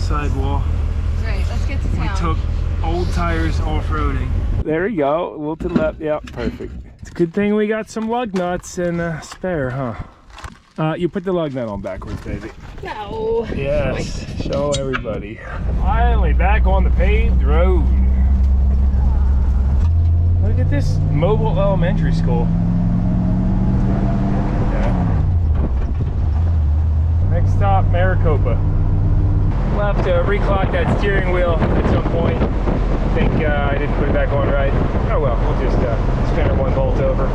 sidewall. Great, let's get to town. We took old tires off-roading. There you go, a little to the left. Yep, perfect. It's a good thing we got some lug nuts and spare, huh? You put the lug nut on backwards, baby. No. Yes, show everybody. Finally back on the paved road. Look at this mobile elementary school. Look at that. Next stop, Maricopa. We'll have to reclock that steering wheel at some point. I think I didn't put it back on right. Oh well, we'll just spin it 1 bolt over.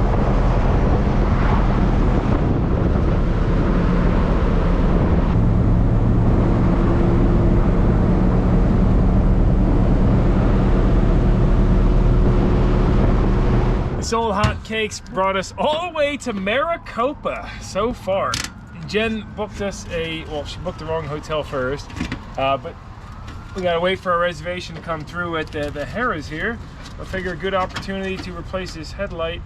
This old hot cakes brought us all the way to Maricopa so far. Jen booked us well, she booked the wrong hotel first, but we gotta wait for our reservation to come through at the Harrah's here. I figure a good opportunity to replace this headlight,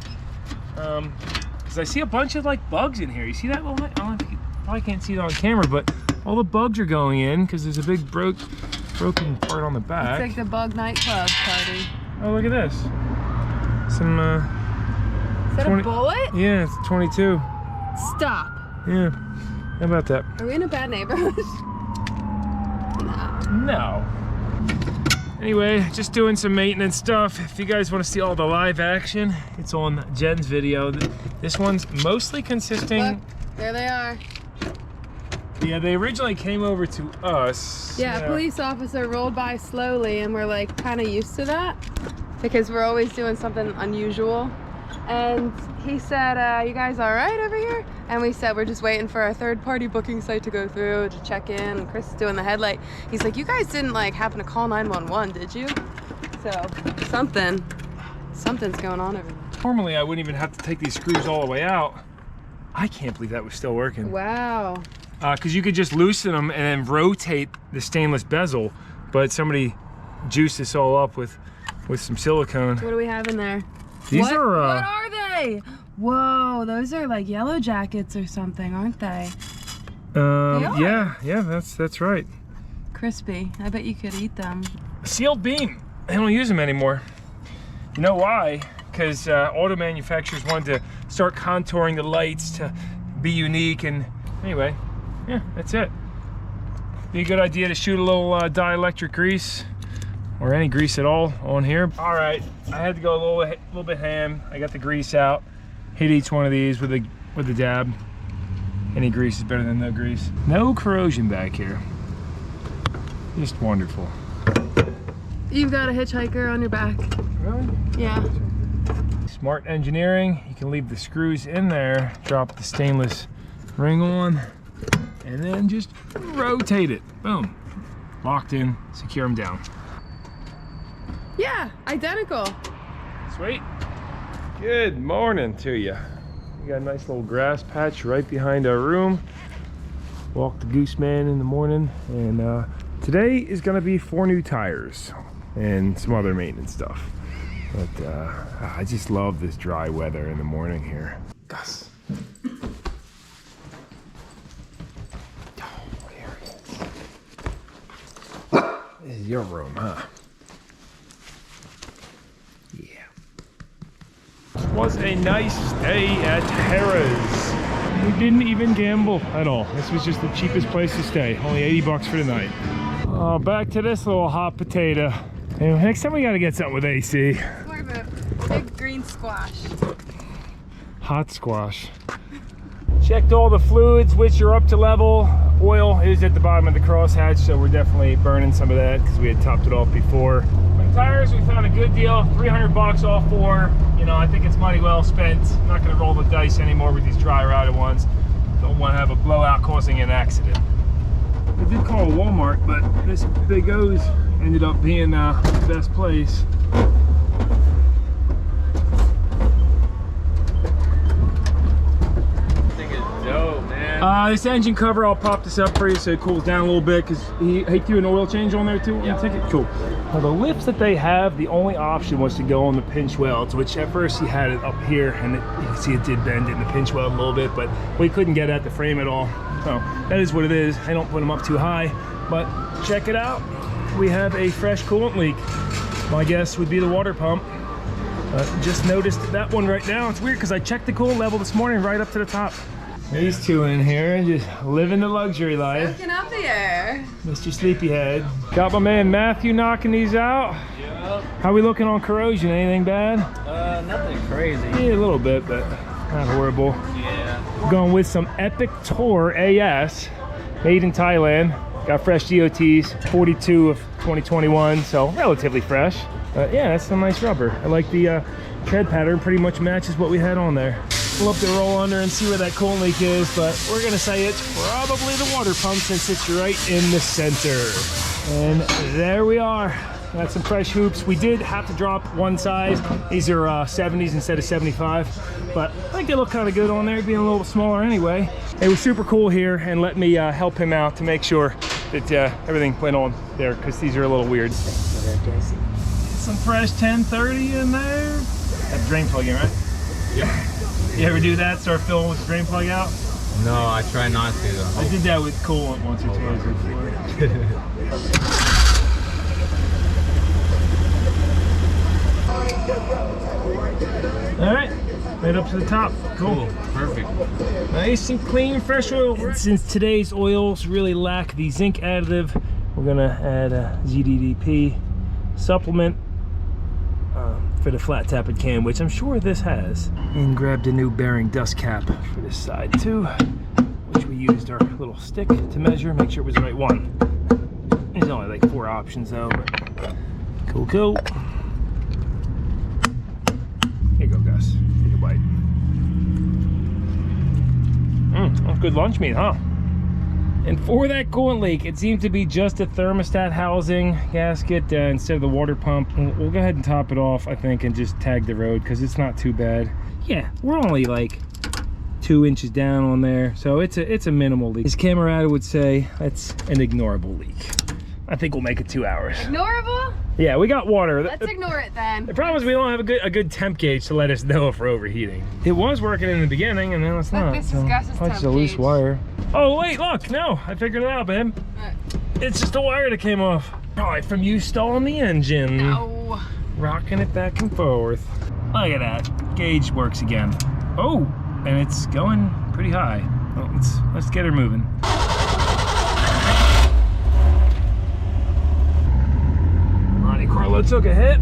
because I see a bunch of like bugs in here. You see that little light? I don't know if you probably can't see it on camera, but all the bugs are going in because there's a big broken part on the back. It's like the bug nightclub party. Oh, look at this. Some Is that 20, a bullet? Yeah, it's 22. Stop. Yeah, how about that? Are we in a bad neighborhood? No. Anyway, just doing some maintenance stuff. If you guys want to see all the live action, it's on Jen's video. This one's mostly consisting... Look, there they are. Yeah, they originally came over to us. Yeah, a police officer rolled by slowly and we're like kind of used to that because we're always doing something unusual. And he said, you guys all right over here? And we said, we're just waiting for our third-party booking site to go through to check in. And Chris is doing the headlight. He's like, you guys didn't like happen to call 911, did you? So something's going on over there. Normally, I wouldn't even have to take these screws all the way out. I can't believe that was still working. Wow. Because you could just loosen them and then rotate the stainless bezel, but somebody juiced this all up with some silicone. What do we have in there? These what are they? Whoa, those are like yellow jackets or something, aren't they? Yeah, that's right. Crispy. I bet you could eat them. Sealed beam. They don't use them anymore. You know why? Because auto manufacturers wanted to start contouring the lights to be unique, and anyway, yeah, that's it. Be a good idea to shoot a little dielectric grease, or any grease at all, on here. All right, I had to go a little bit ham. I got the grease out. Hit each one of these with a dab. Any grease is better than no grease. No corrosion back here. Just wonderful. You've got a hitchhiker on your back. Really? Yeah. Smart engineering. You can leave the screws in there, drop the stainless ring on, and then just rotate it. Boom. Locked in, secure them down. Yeah, identical. Sweet. Good morning to you. We got a nice little grass patch right behind our room. Walk the Gooseman in the morning, and today is gonna be 4 new tires and some other maintenance stuff. But I just love this dry weather in the morning here. Gus. Oh, here he is. This is your room, huh? Was a nice day at Harrah's. We didn't even gamble at all. This was just the cheapest place to stay. Only 80 bucks for the night. Back to this little hot potato. Anyway, next time we gotta get something with AC. More of a big green squash. Hot squash. Checked all the fluids, which are up to level. Oil is at the bottom of the crosshatch, so we're definitely burning some of that because we had topped it off before. For the tires, we found a good deal, 300 bucks all 4. You know, I think it's money well spent. I'm not gonna roll the dice anymore with these dry rotted ones. Don't want to have a blowout causing an accident. I did call Walmart, but this Big O's ended up being the best place. This engine cover, I'll pop this up for you so it cools down a little bit, because he threw an oil change on there too on the ticket. Cool. Now the lifts that they have, the only option was to go on the pinch welds, which at first he had it up here, and you can see it did bend in the pinch weld a little bit, but we couldn't get at the frame at all. So that is what it is. I don't put them up too high. but check it out. We have a fresh coolant leak. My guess would be the water pump. Just noticed that one right now. It's weird because I checked the coolant level this morning right up to the top. These two in here just living the luxury life. Soaking up the air. Mr. Sleepyhead. Got my man Matthew knocking these out. Yep. How we looking on corrosion? Anything bad? Nothing crazy. Yeah, a little bit, but not horrible. Yeah. Going with some Epic Tour AS, made in Thailand. Got fresh DOTs, 42 of 2021, so relatively fresh. Yeah, that's some nice rubber. I like the tread pattern, pretty much matches what we had on there. We'll have to roll under and see where that coolant leak is, but we're gonna say it's probably the water pump since it's right in the center. And there we are. Got some fresh hoops. We did have to drop one size. These are 70s instead of 75, but I think they look kind of good on there, being a little smaller anyway. It was super cool here and let me help him out to make sure that everything went on there, because these are a little weird. Some fresh 1030 in there. That drain plug in, right? Yep. You ever do that? Start filling with the drain plug out? No, I try not to though. I did that with coolant once or twice before. All right, right up to the top. Cool. Perfect. Nice and clean, fresh oil. And since today's oils really lack the zinc additive, we're gonna add a ZDDP supplement for the flat tappet cam, which I'm sure this has. And grabbed a new bearing dust cap for this side too, which we used our little stick to measure, make sure it was the right one. There's only like 4 options though, but cool, cool. Here you go, Gus. Take a bite. That's good lunch meat, huh? And for that coolant leak, it seemed to be just a thermostat housing gasket instead of the water pump. We'll go ahead and top it off, I think, and just tag the road because it's not too bad. Yeah, we're only like 2 inches down on there, so it's a minimal leak. His camarada would say that's an ignorable leak. I think we'll make it 2 hours. Ignorable? Yeah, we got water. Let's ignore it then. The problem is we don't have a good temp gauge to let us know if we're overheating. It was working in the beginning, and now it's not. This is Gus's temp just a loose gauge. wire. Oh wait, look, no, I figured it out, babe. What? It's just a wire that came off. Probably from you stalling the engine. No. Rocking it back and forth. Look at that. Gauge works again. Oh, and it's going pretty high. Well, let's get her moving. Ronnie Carlo took a hit.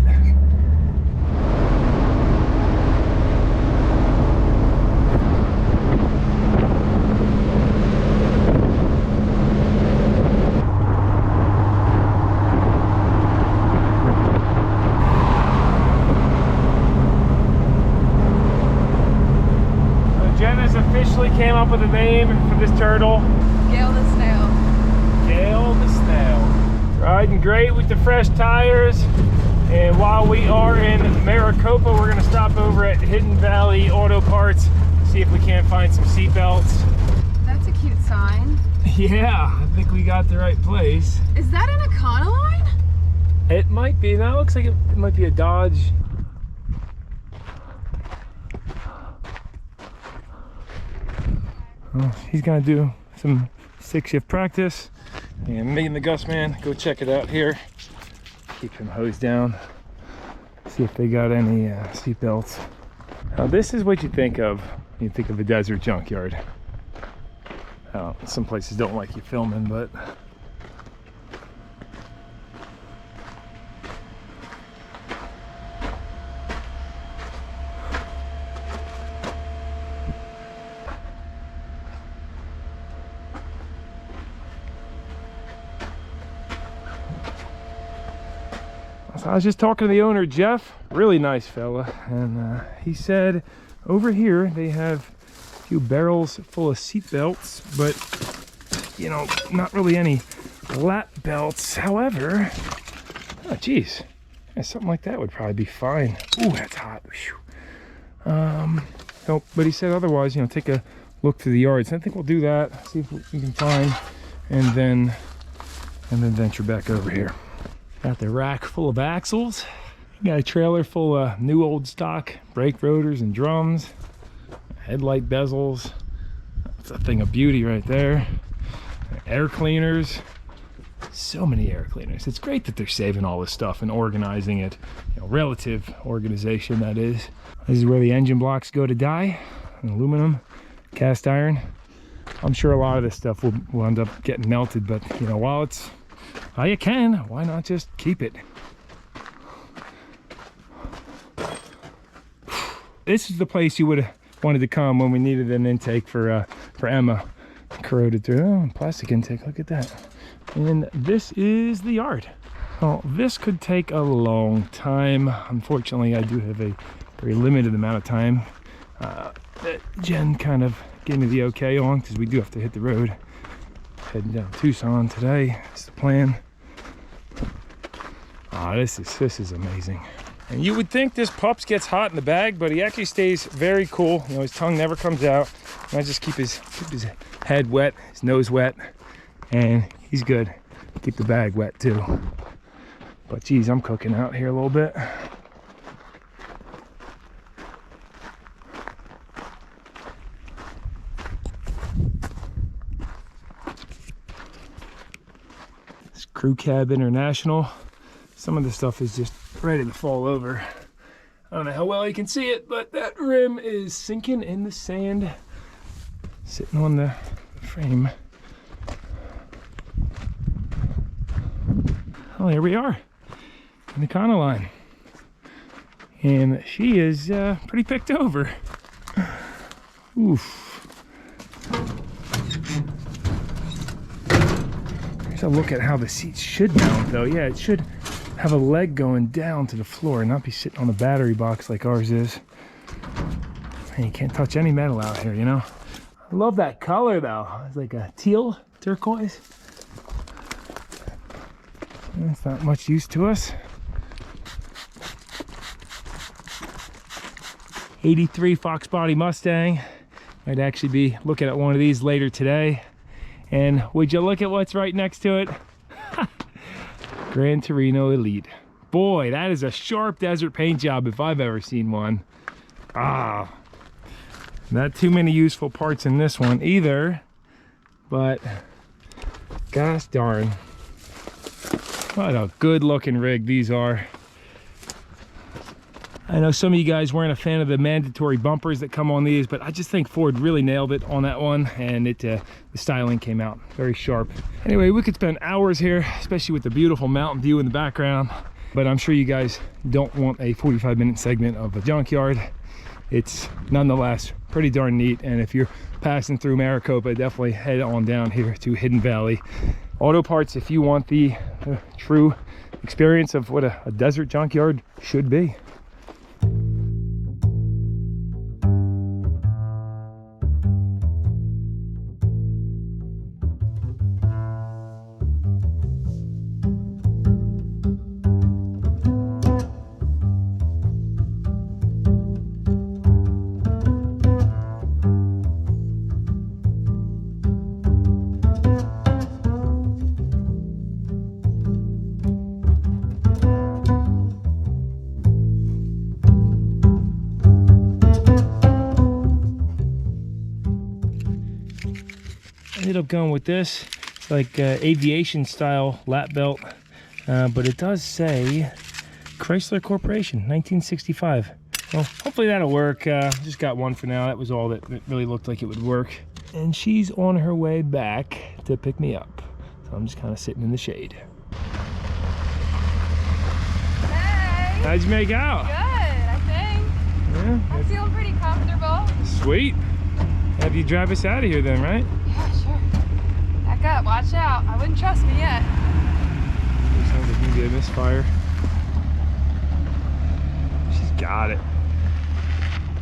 Officially came up with a name for this turtle. Gail the Snail. Gail the Snail. Riding great with the fresh tires. And while we are in Maricopa, we're gonna stop over at Hidden Valley Auto Parts, see if we can't find some seat belts. That's a cute sign. Yeah, I think we got the right place. Is that an Econo-line? It might be. That looks like it might be a Dodge. Well, he's gonna do some 6-shift practice, and me and the Gus man go check it out here. Keep him hosed down. See if they got any seat belts. Now this is what you think of when you think of a desert junkyard. Some places don't like you filming, but I was just talking to the owner, Jeff, really nice fella, and he said over here they have a few barrels full of seat belts, but you know, not really any lap belts. However, oh geez, yeah, something like that would probably be fine. Ooh, that's hot. No, but he said otherwise, you know, take a look through the yards. I think we'll do that, see if we can find, and then venture back over here. Got the rack full of axles. Got a trailer full of new old stock brake rotors and drums, headlight bezels. That's a thing of beauty right there. Air cleaners, So many air cleaners. It's great that they're saving all this stuff and organizing it. You know, relative organization, that is. This is where the engine blocks go to die. Aluminum, cast iron. I'm sure a lot of this stuff will end up getting melted, but you know, while you can, why not just keep it? This is the place you would have wanted to come when we needed an intake for Emma. Corroded through. Oh, plastic intake, look at that. And this is the yard. Well, this could take a long time. Unfortunately, I do have a very limited amount of time that Jen kind of gave me the okay on, because we do have to hit the road. Heading down Tucson today. That's the plan. Ah, this is amazing. And you would think this pups gets hot in the bag, but he actually stays very cool. You know, his tongue never comes out. And I just keep his head wet, his nose wet, and he's good. Keep the bag wet too. But geez, I'm cooking out here a little bit. It's Crew Cab International. Some of the stuff is just ready to fall over. I don't know how well you can see it, but that rim is sinking in the sand, sitting on the frame. Oh, here we are in the Econo-line, and she is pretty picked over. Oof. Here's a look at how the seats should mount, though. Yeah, it should have a leg going down to the floor and not be sitting on the battery box like ours is. And you can't touch any metal out here, you know. I love that color though. It's like a teal turquoise. It's not much use to us. 83 Fox body Mustang. Might actually be looking at one of these later today. And would you look at what's right next to it? Gran Torino Elite. Boy, that is a sharp desert paint job if I've ever seen one. Ah, not too many useful parts in this one either, but gosh darn, what a good looking rig these are. I know some of you guys weren't a fan of the mandatory bumpers that come on these, but I just think Ford really nailed it on that one, and the styling came out very sharp. Anyway, we could spend hours here, especially with the beautiful mountain view in the background, but I'm sure you guys don't want a 45-minute segment of a junkyard. It's nonetheless pretty darn neat, and if you're passing through Maricopa, definitely head on down here to Hidden Valley Auto Parts if you want the true experience of what a desert junkyard should be. Ended up going with this. It's like aviation style lap belt, but it does say Chrysler Corporation 1965. Well, hopefully that'll work. Just got one for now. That was all that really looked like it would work. And she's on her way back to pick me up, so I'm just kind of sitting in the shade. Hey! How'd you make out? Good, I think. Yeah, I'm feeling pretty comfortable. sweet. Have you drive us out of here then, right? Yeah, sure. Back up, watch out. I wouldn't trust me yet. Sounds like maybe a misfire. She's got it.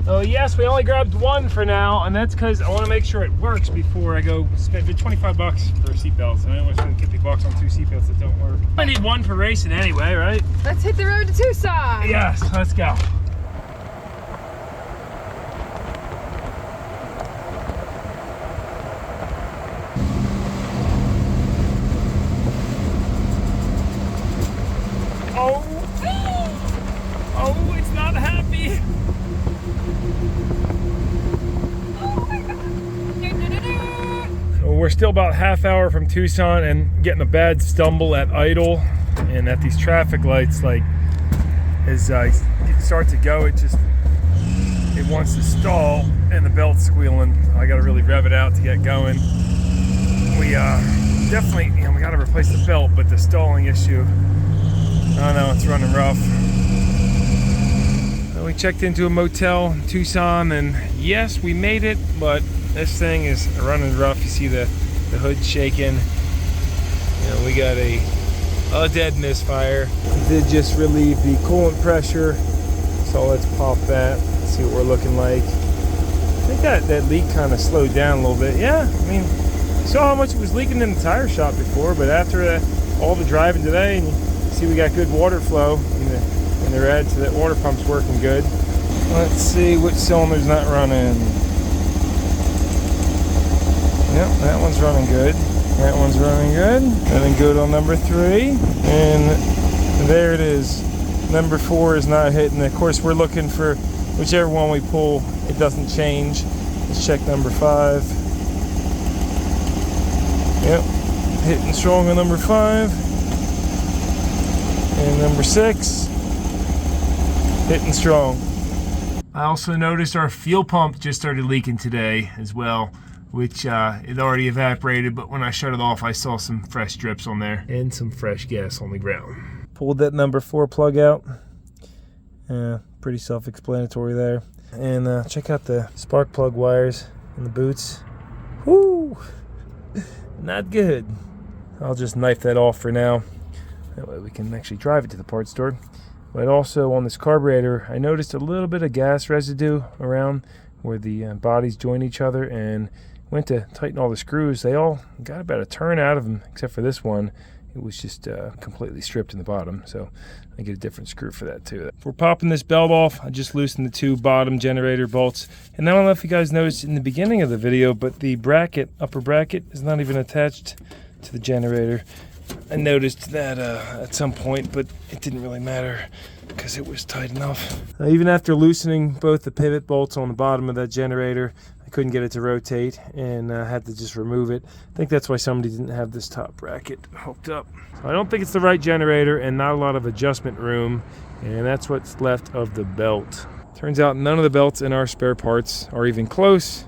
Oh yes, we only grabbed one for now, and that's because I want to make sure it works before I go spend $25 for a seatbelt. So I don't want to spend $50 on 2 seatbelts that don't work. I need one for racing anyway, right? Let's hit the road to Tucson. Yes, let's go. Oh, it's not happy. Oh my God. Do, do, do, do. So we're still about half hour from Tucson and getting a bad stumble at idle and at these traffic lights. Like as I start to go, it wants to stall and the belt's squealing. I got to really rev it out to get going. We definitely, we got to replace the belt, but the stalling issue, I don't know, it's running rough. We checked into a motel in Tucson, and yes, we made it, but this thing is running rough. You see the hood shaking. We got a dead misfire. We did just relieve the coolant pressure, so let's pop that, see what we're looking like. I think that leak kind of slowed down a little bit. Yeah, I mean, you saw how much it was leaking in the tire shop before, but after all the driving today, and you see we got good water flow in the red, so that water pump's working good. Let's see which cylinder's not running. Yep, that one's running good. That one's running good. Running good on number 3. And there it is. Number 4 is not hitting. Of course, we're looking for whichever one we pull, it doesn't change. Let's check number 5. Yep, hitting strong on number 5. And number 6, hitting strong. I also noticed our fuel pump just started leaking today as well, which it already evaporated, but when I shut it off, I saw some fresh drips on there and some fresh gas on the ground. Pulled that number 4 plug out. Pretty self-explanatory there. And check out the spark plug wires in the boots. Whoo! Not good. I'll just knife that off for now. That way we can actually drive it to the parts store. But also on this carburetor, I noticed a little bit of gas residue around where the bodies join each other, and went to tighten all the screws. They all got about a turn out of them, except for this one. It was just completely stripped in the bottom, so I get a different screw for that too. If we're popping this belt off, I just loosened the 2 bottom generator bolts. And I don't know if you guys noticed in the beginning of the video, but the bracket, upper bracket, is not even attached to the generator. I noticed that at some point, but it didn't really matter because it was tight enough. Even after loosening both the pivot bolts on the bottom of that generator, I couldn't get it to rotate and had to just remove it. I think that's why somebody didn't have this top bracket hooked up. So I don't think it's the right generator and not a lot of adjustment room, and that's what's left of the belt. Turns out none of the belts in our spare parts are even close.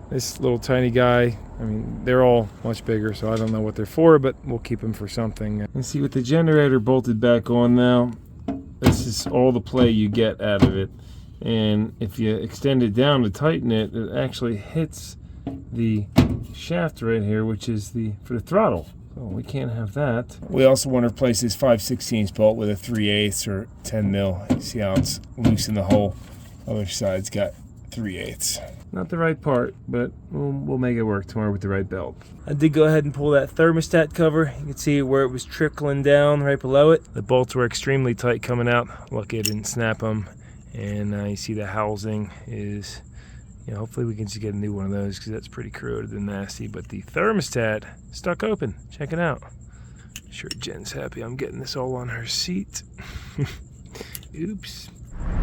This little tiny guy, I mean, they're all much bigger, so I don't know what they're for, but we'll keep them for something. You see, with the generator bolted back on now, this is all the play you get out of it. And if you extend it down to tighten it, it actually hits the shaft right here, which is for the throttle. So we can't have that. We also want to replace this 5/16 bolt with a 3/8 or 10 mil. You see how it's loose in the hole. Other side's got 3/8. Not the right part, but we'll make it work tomorrow with the right belt. I did go ahead and pull that thermostat cover. You can see where it was trickling down right below it. The bolts were extremely tight coming out. Lucky I didn't snap them. And you see the housing is, hopefully we can just get a new one of those because that's pretty corroded and nasty. But the thermostat stuck open. Check it out. I'm sure Jen's happy I'm getting this all on her seat. Oops.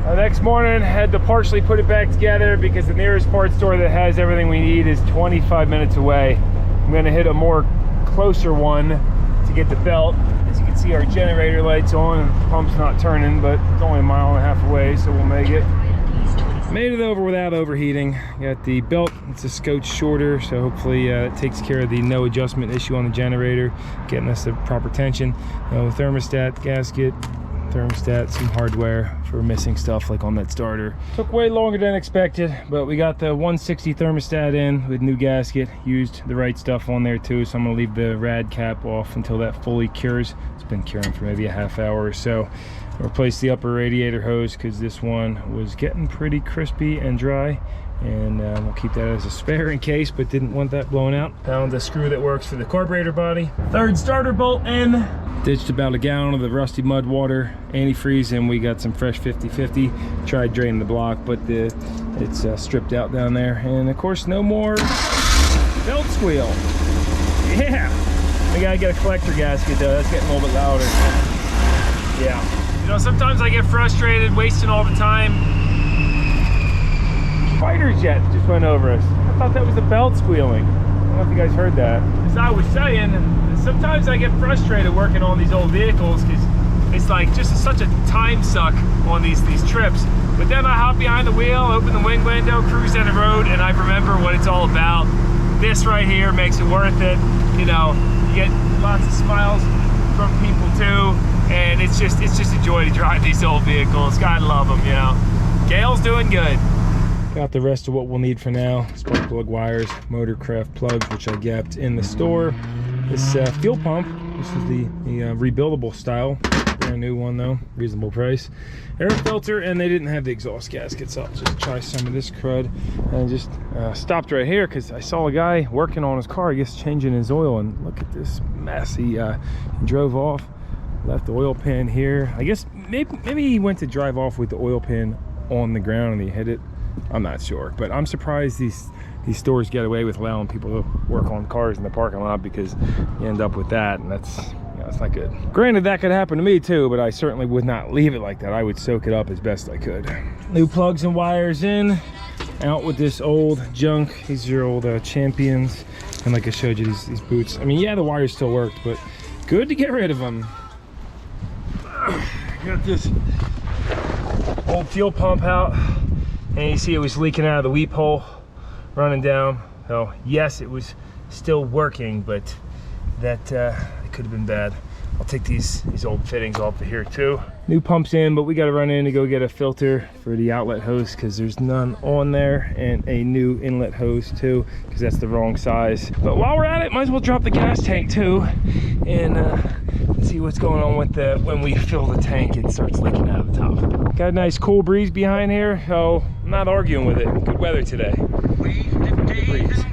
Next morning, had to partially put it back together because the nearest parts store that has everything we need is 25 minutes away. I'm going to hit a more closer one to get the belt. As you can see, our generator light's on and the pump's not turning, but it's only 1.5 miles away, so we'll make it. Made it over without overheating. Got the belt, it's a scotch shorter, so hopefully it takes care of the no adjustment issue on the generator, getting us the proper tension. Thermostat, gasket, thermostat, some hardware for missing stuff like on that starter. Took way longer than expected, but we got the 160 thermostat in with new gasket, used the right stuff on there too, so I'm gonna leave the rad cap off until that fully cures. It's been curing for maybe a half hour or so. Replaced the upper radiator hose because this one was getting pretty crispy and dry, and we'll keep that as a spare in case, but didn't want that blowing out. Found the screw that works for the carburetor body. Third starter bolt in. Ditched about a gallon of the rusty mud water antifreeze, and we got some fresh 50/50. Tried draining the block, but it's stripped out down there. And of course, no more belt squeal. Yeah, we gotta get a collector gasket though. That's getting a little bit louder. Yeah. Sometimes I get frustrated wasting all the time. Fighter jet just went over us. I thought that was the belt squealing. don't know if you guys heard that. As I was saying, sometimes I get frustrated working on these old vehicles because it's like just such a time suck on these trips. But then I hop behind the wheel, open the wing window, cruise down the road, and I remember what it's all about. This right here makes it worth it. You know, you get lots of smiles from people too, and it's just a joy to drive these old vehicles. Gotta love them, you know. Gail's doing good. Got the rest of what we'll need for now. Spark plug wires, Motorcraft plugs, which I gapped in the store. This fuel pump, this is the rebuildable style. Brand new one though, reasonable price. Air filter, and they didn't have the exhaust gaskets. I'll just try some of this crud. And just stopped right here because I saw a guy working on his car, I guess changing his oil, and look at this mess. He drove off, left the oil pan here. I guess maybe he went to drive off with the oil pan on the ground and he hit it. I'm not sure, but I'm surprised these stores get away with allowing people to work on cars in the parking lot, because you end up with that, and that's, you know, it's not good. Granted, that could happen to me too, but I certainly would not leave it like that. I would soak it up as best I could. New plugs and wires in, out with this old junk. These are old Champions, and like I showed you, these boots. I mean, yeah, the wires still worked, but good to get rid of them. Got this old fuel pump out, and you see it was leaking out of the weep hole, running down. So yes, it was still working, but that it could have been bad. I'll take these old fittings off of here too. New pumps in, but we got to run in to go get a filter for the outlet hose because there's none on there, and a new inlet hose too because that's the wrong size. But while we're at it, might as well drop the gas tank too, and see what's going on with the, when we fill the tank, it starts leaking out of the top. Got a nice cool breeze behind here, so I'm not arguing with it. Good weather today. Good breeze.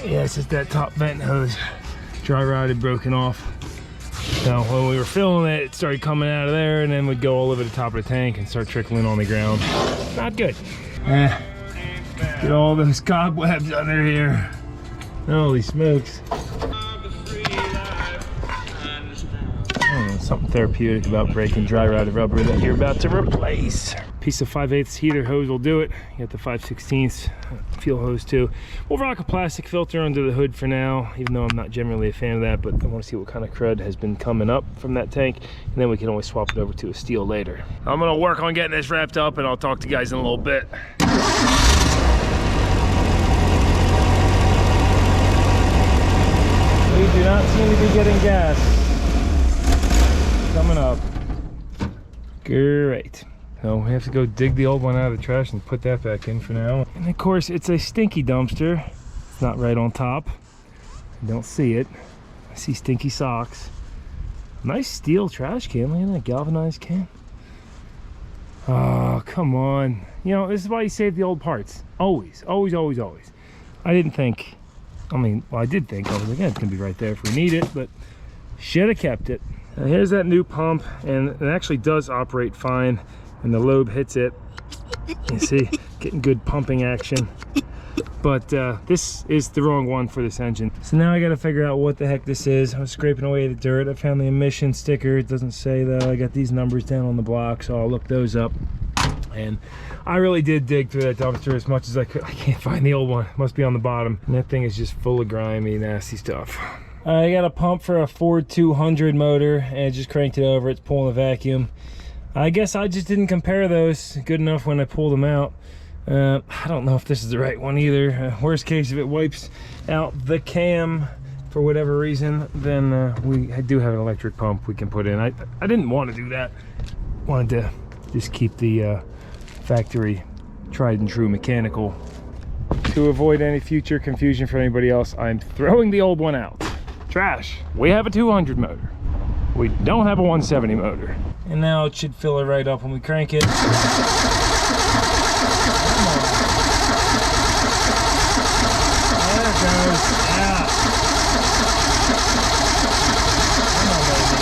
Yeah, it's just that top vent hose, dry rotted, broken off. So when we were filling it, it started coming out of there, and then would go all over the top of the tank and start trickling on the ground. Not good. Get all those cobwebs under here. Holy smokes. Something therapeutic about breaking dry rotted rubber that you're about to replace. Piece of 5/8 heater hose will do it. You got the 5/16 fuel hose too. We'll rock a plastic filter under the hood for now, even though I'm not generally a fan of that, but I want to see what kind of crud has been coming up from that tank, and then we can always swap it over to a steel later. I'm gonna work on getting this wrapped up, and I'll talk to you guys in a little bit. We do not seem to be getting gas coming up. Great. So we have to go dig the old one out of the trash and put that back in for now. And of course, it's a stinky dumpster. It's not right on top. I don't see it. I see stinky socks. Nice steel trash can. Look at that galvanized can. Oh, come on. You know, this is why you save the old parts. Always, always, always, always. I didn't think, I mean, well, I did think, I was like, yeah, it's gonna be right there if we need it, but should have kept it. Now here's that new pump, and it actually does operate fine when the lobe hits it. You see, getting good pumping action. But this is the wrong one for this engine. So now I gotta figure out what the heck this is. I was scraping away the dirt. I found the emission sticker. It doesn't say though. I got these numbers down on the block, so I'll look those up. And I really did dig through that dumpster as much as I could. I can't find the old one. It must be on the bottom. And that thing is just full of grimy, nasty stuff. I got a pump for a Ford 200 motor, and I just cranked it over. It's pulling a vacuum. I guess I just didn't compare those good enough when I pulled them out. I don't know if this is the right one either. Worst case, if it wipes out the cam for whatever reason, then we do have an electric pump we can put in. I didn't want to do that. Wanted to just keep the factory tried and true mechanical. To avoid any future confusion for anybody else, I'm throwing the old one out. Trash. We have a 200 motor. We don't have a 170 motor. And now it should fill it right up when we crank it. There it goes. Yeah. Come on, baby.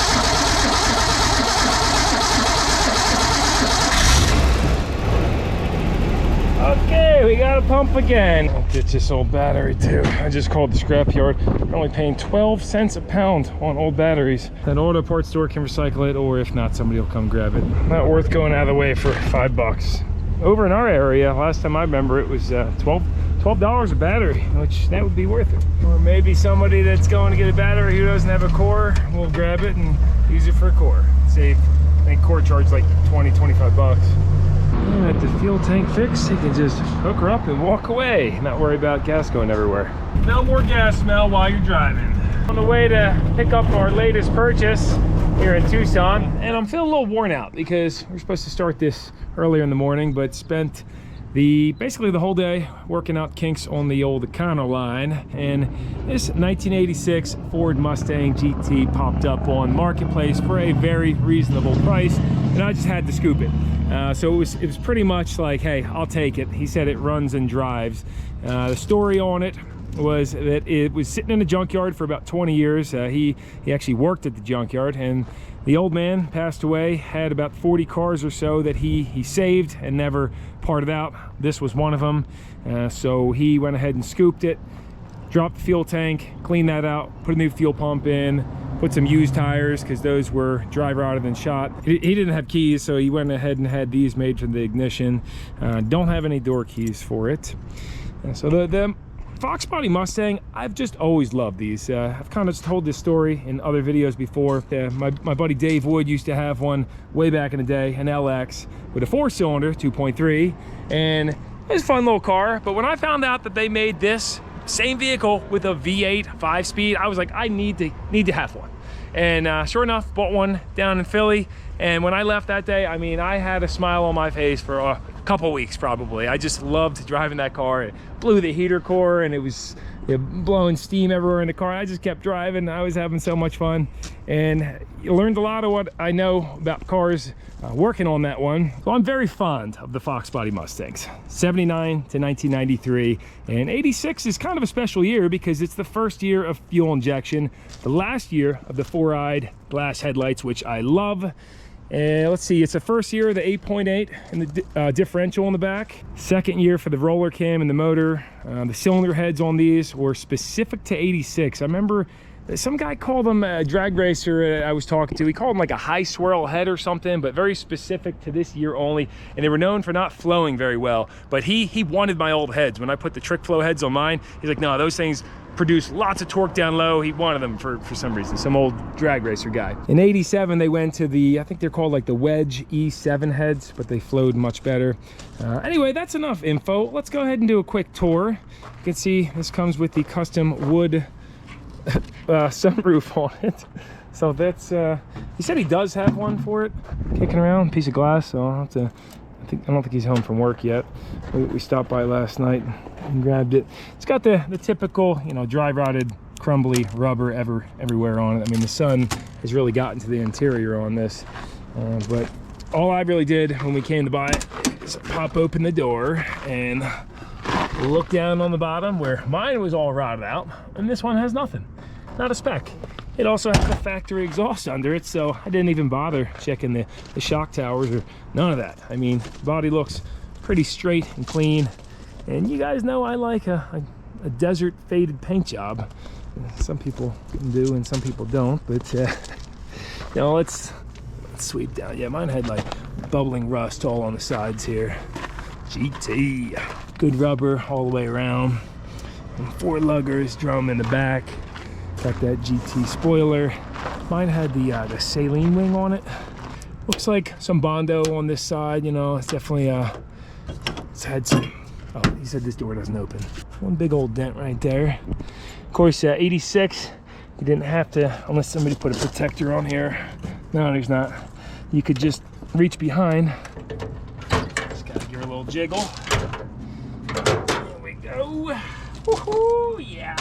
Okay, we got a pump again. I'll ditch this old battery too. I just called the scrapyard. They're only paying 12 cents a pound on old batteries. That auto parts store can recycle it, or if not, somebody will come grab it. Not worth going out of the way for $5. Over in our area, last time I remember, it was $12 a battery, which that would be worth it. Or maybe somebody that's going to get a battery who doesn't have a core will grab it and use it for a core. Save, I think core charge like 20-25 bucks. At the fuel tank fix, you can just hook her up and walk away, not worry about gas going everywhere. No more gas smell while you're driving. On the way to pick up our latest purchase here in Tucson, and I'm feeling a little worn out because we're supposed to start this earlier in the morning, but spent basically the whole day working out kinks on the old Econo-line, and this 1986 Ford Mustang GT popped up on Marketplace for a very reasonable price, and I just had to scoop it. So it was pretty much like, hey, I'll take it. He said it runs and drives. The story on it was that it was sitting in a junkyard for about 20 years. He actually worked at the junkyard, and the old man passed away, had about 40 cars or so that he saved and never parted out. This was one of them. So he went ahead and scooped it, dropped the fuel tank, cleaned that out, put a new fuel pump in, put some used tires because those were driver out than shot. He didn't have keys, so he went ahead and had these made for the ignition. Don't have any door keys for it. So the Fox body Mustang, I've just always loved these. I've kind of told this story in other videos before. My buddy Dave Wood used to have one way back in the day, an LX with a 4-cylinder 2.3, and it was a fun little car. But when I found out that they made this same vehicle with a V8 5-speed, I was like, I need to have one. And sure enough, bought one down in Philly. And when I left that day, I mean, I had a smile on my face for a couple weeks probably. I just loved driving that car. It blew the heater core, and it was blowing steam everywhere in the car. I just kept driving. I was having so much fun, and you learned a lot of what I know about cars working on that one. So I'm very fond of the Fox body Mustangs. 79 to 1993, and 86 is kind of a special year because it's the first year of fuel injection, the last year of the 4-eyed glass headlights, which I love. Let's see, it's the first year of the 8.8 and the differential on the back. Second year for the roller cam and the motor. The cylinder heads on these were specific to 86. I remember some guy called them a drag racer I was talking to. He called them like a high swirl head or something, but very specific to this year only. And they were known for not flowing very well. But he wanted my old heads. When I put the trick flow heads on mine, he's like, no, those things produce lots of torque down low. He wanted them for some reason, some old drag racer guy. In 87, they went to the, I think they're called like the Wedge E7 heads, but they flowed much better. Anyway, that's enough info. Let's go ahead and do a quick tour. You can see this comes with the custom wood sunroof on it. So that's, he said he does have one for it, kicking around, piece of glass, so I'll have to, I don't think he's home from work yet. We stopped by last night and grabbed it. It's got the typical, you know, dry rotted, crumbly rubber everywhere on it. I mean, the sun has really gotten to the interior on this. But all I really did when we came to buy it is pop open the door and look down on the bottom where mine was all rotted out, and this one has nothing, not a speck. It also has a factory exhaust under it, so I didn't even bother checking the shock towers or none of that. I mean, the body looks pretty straight and clean, and you guys know I like a desert faded paint job. Some people do and some people don't, but you know, let's sweep down. Yeah, mine had like bubbling rust all on the sides here. GT, good rubber all the way around, and 4 luggers, drum in the back. Got that GT spoiler. Mine had the saline wing on it. Looks like some Bondo on this side, you know. It's definitely it's had some, oh, he said this door doesn't open. One big old dent right there. Of course, 86, you didn't have to, unless somebody put a protector on here. No, there's not. You could just reach behind. Just gotta give her a little jiggle. There we go. Woohoo, yeah.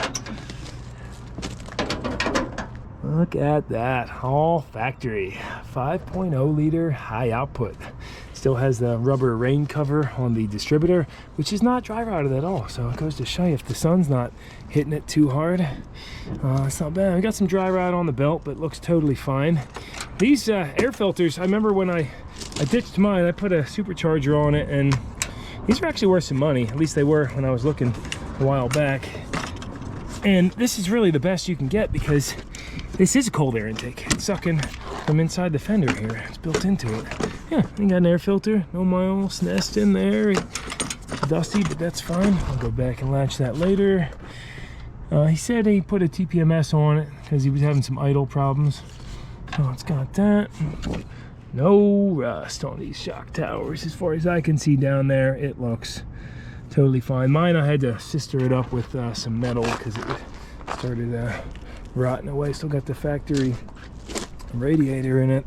Look at that, all factory. 5.0 liter high output. Still has the rubber rain cover on the distributor, which is not dry rotted at all. So it goes to show you if the sun's not hitting it too hard, it's not bad. I got some dry rot on the belt, but looks totally fine. These air filters, I remember when I ditched mine, I put a supercharger on it, and These are actually worth some money. At least they were when I was looking a while back. And this is really the best you can get because this is a cold air intake. It's sucking from inside the fender here. It's built into it. Yeah, you got an air filter, no miles nest in there. It's dusty, but that's fine. I'll go back and latch that later. He said he put a TPMS on it because he was having some idle problems. So it's got that. No rust on these shock towers. As far as I can see down there, it looks totally fine. Mine, I had to sister it up with some metal because it started rotting away. Still got the factory radiator in it.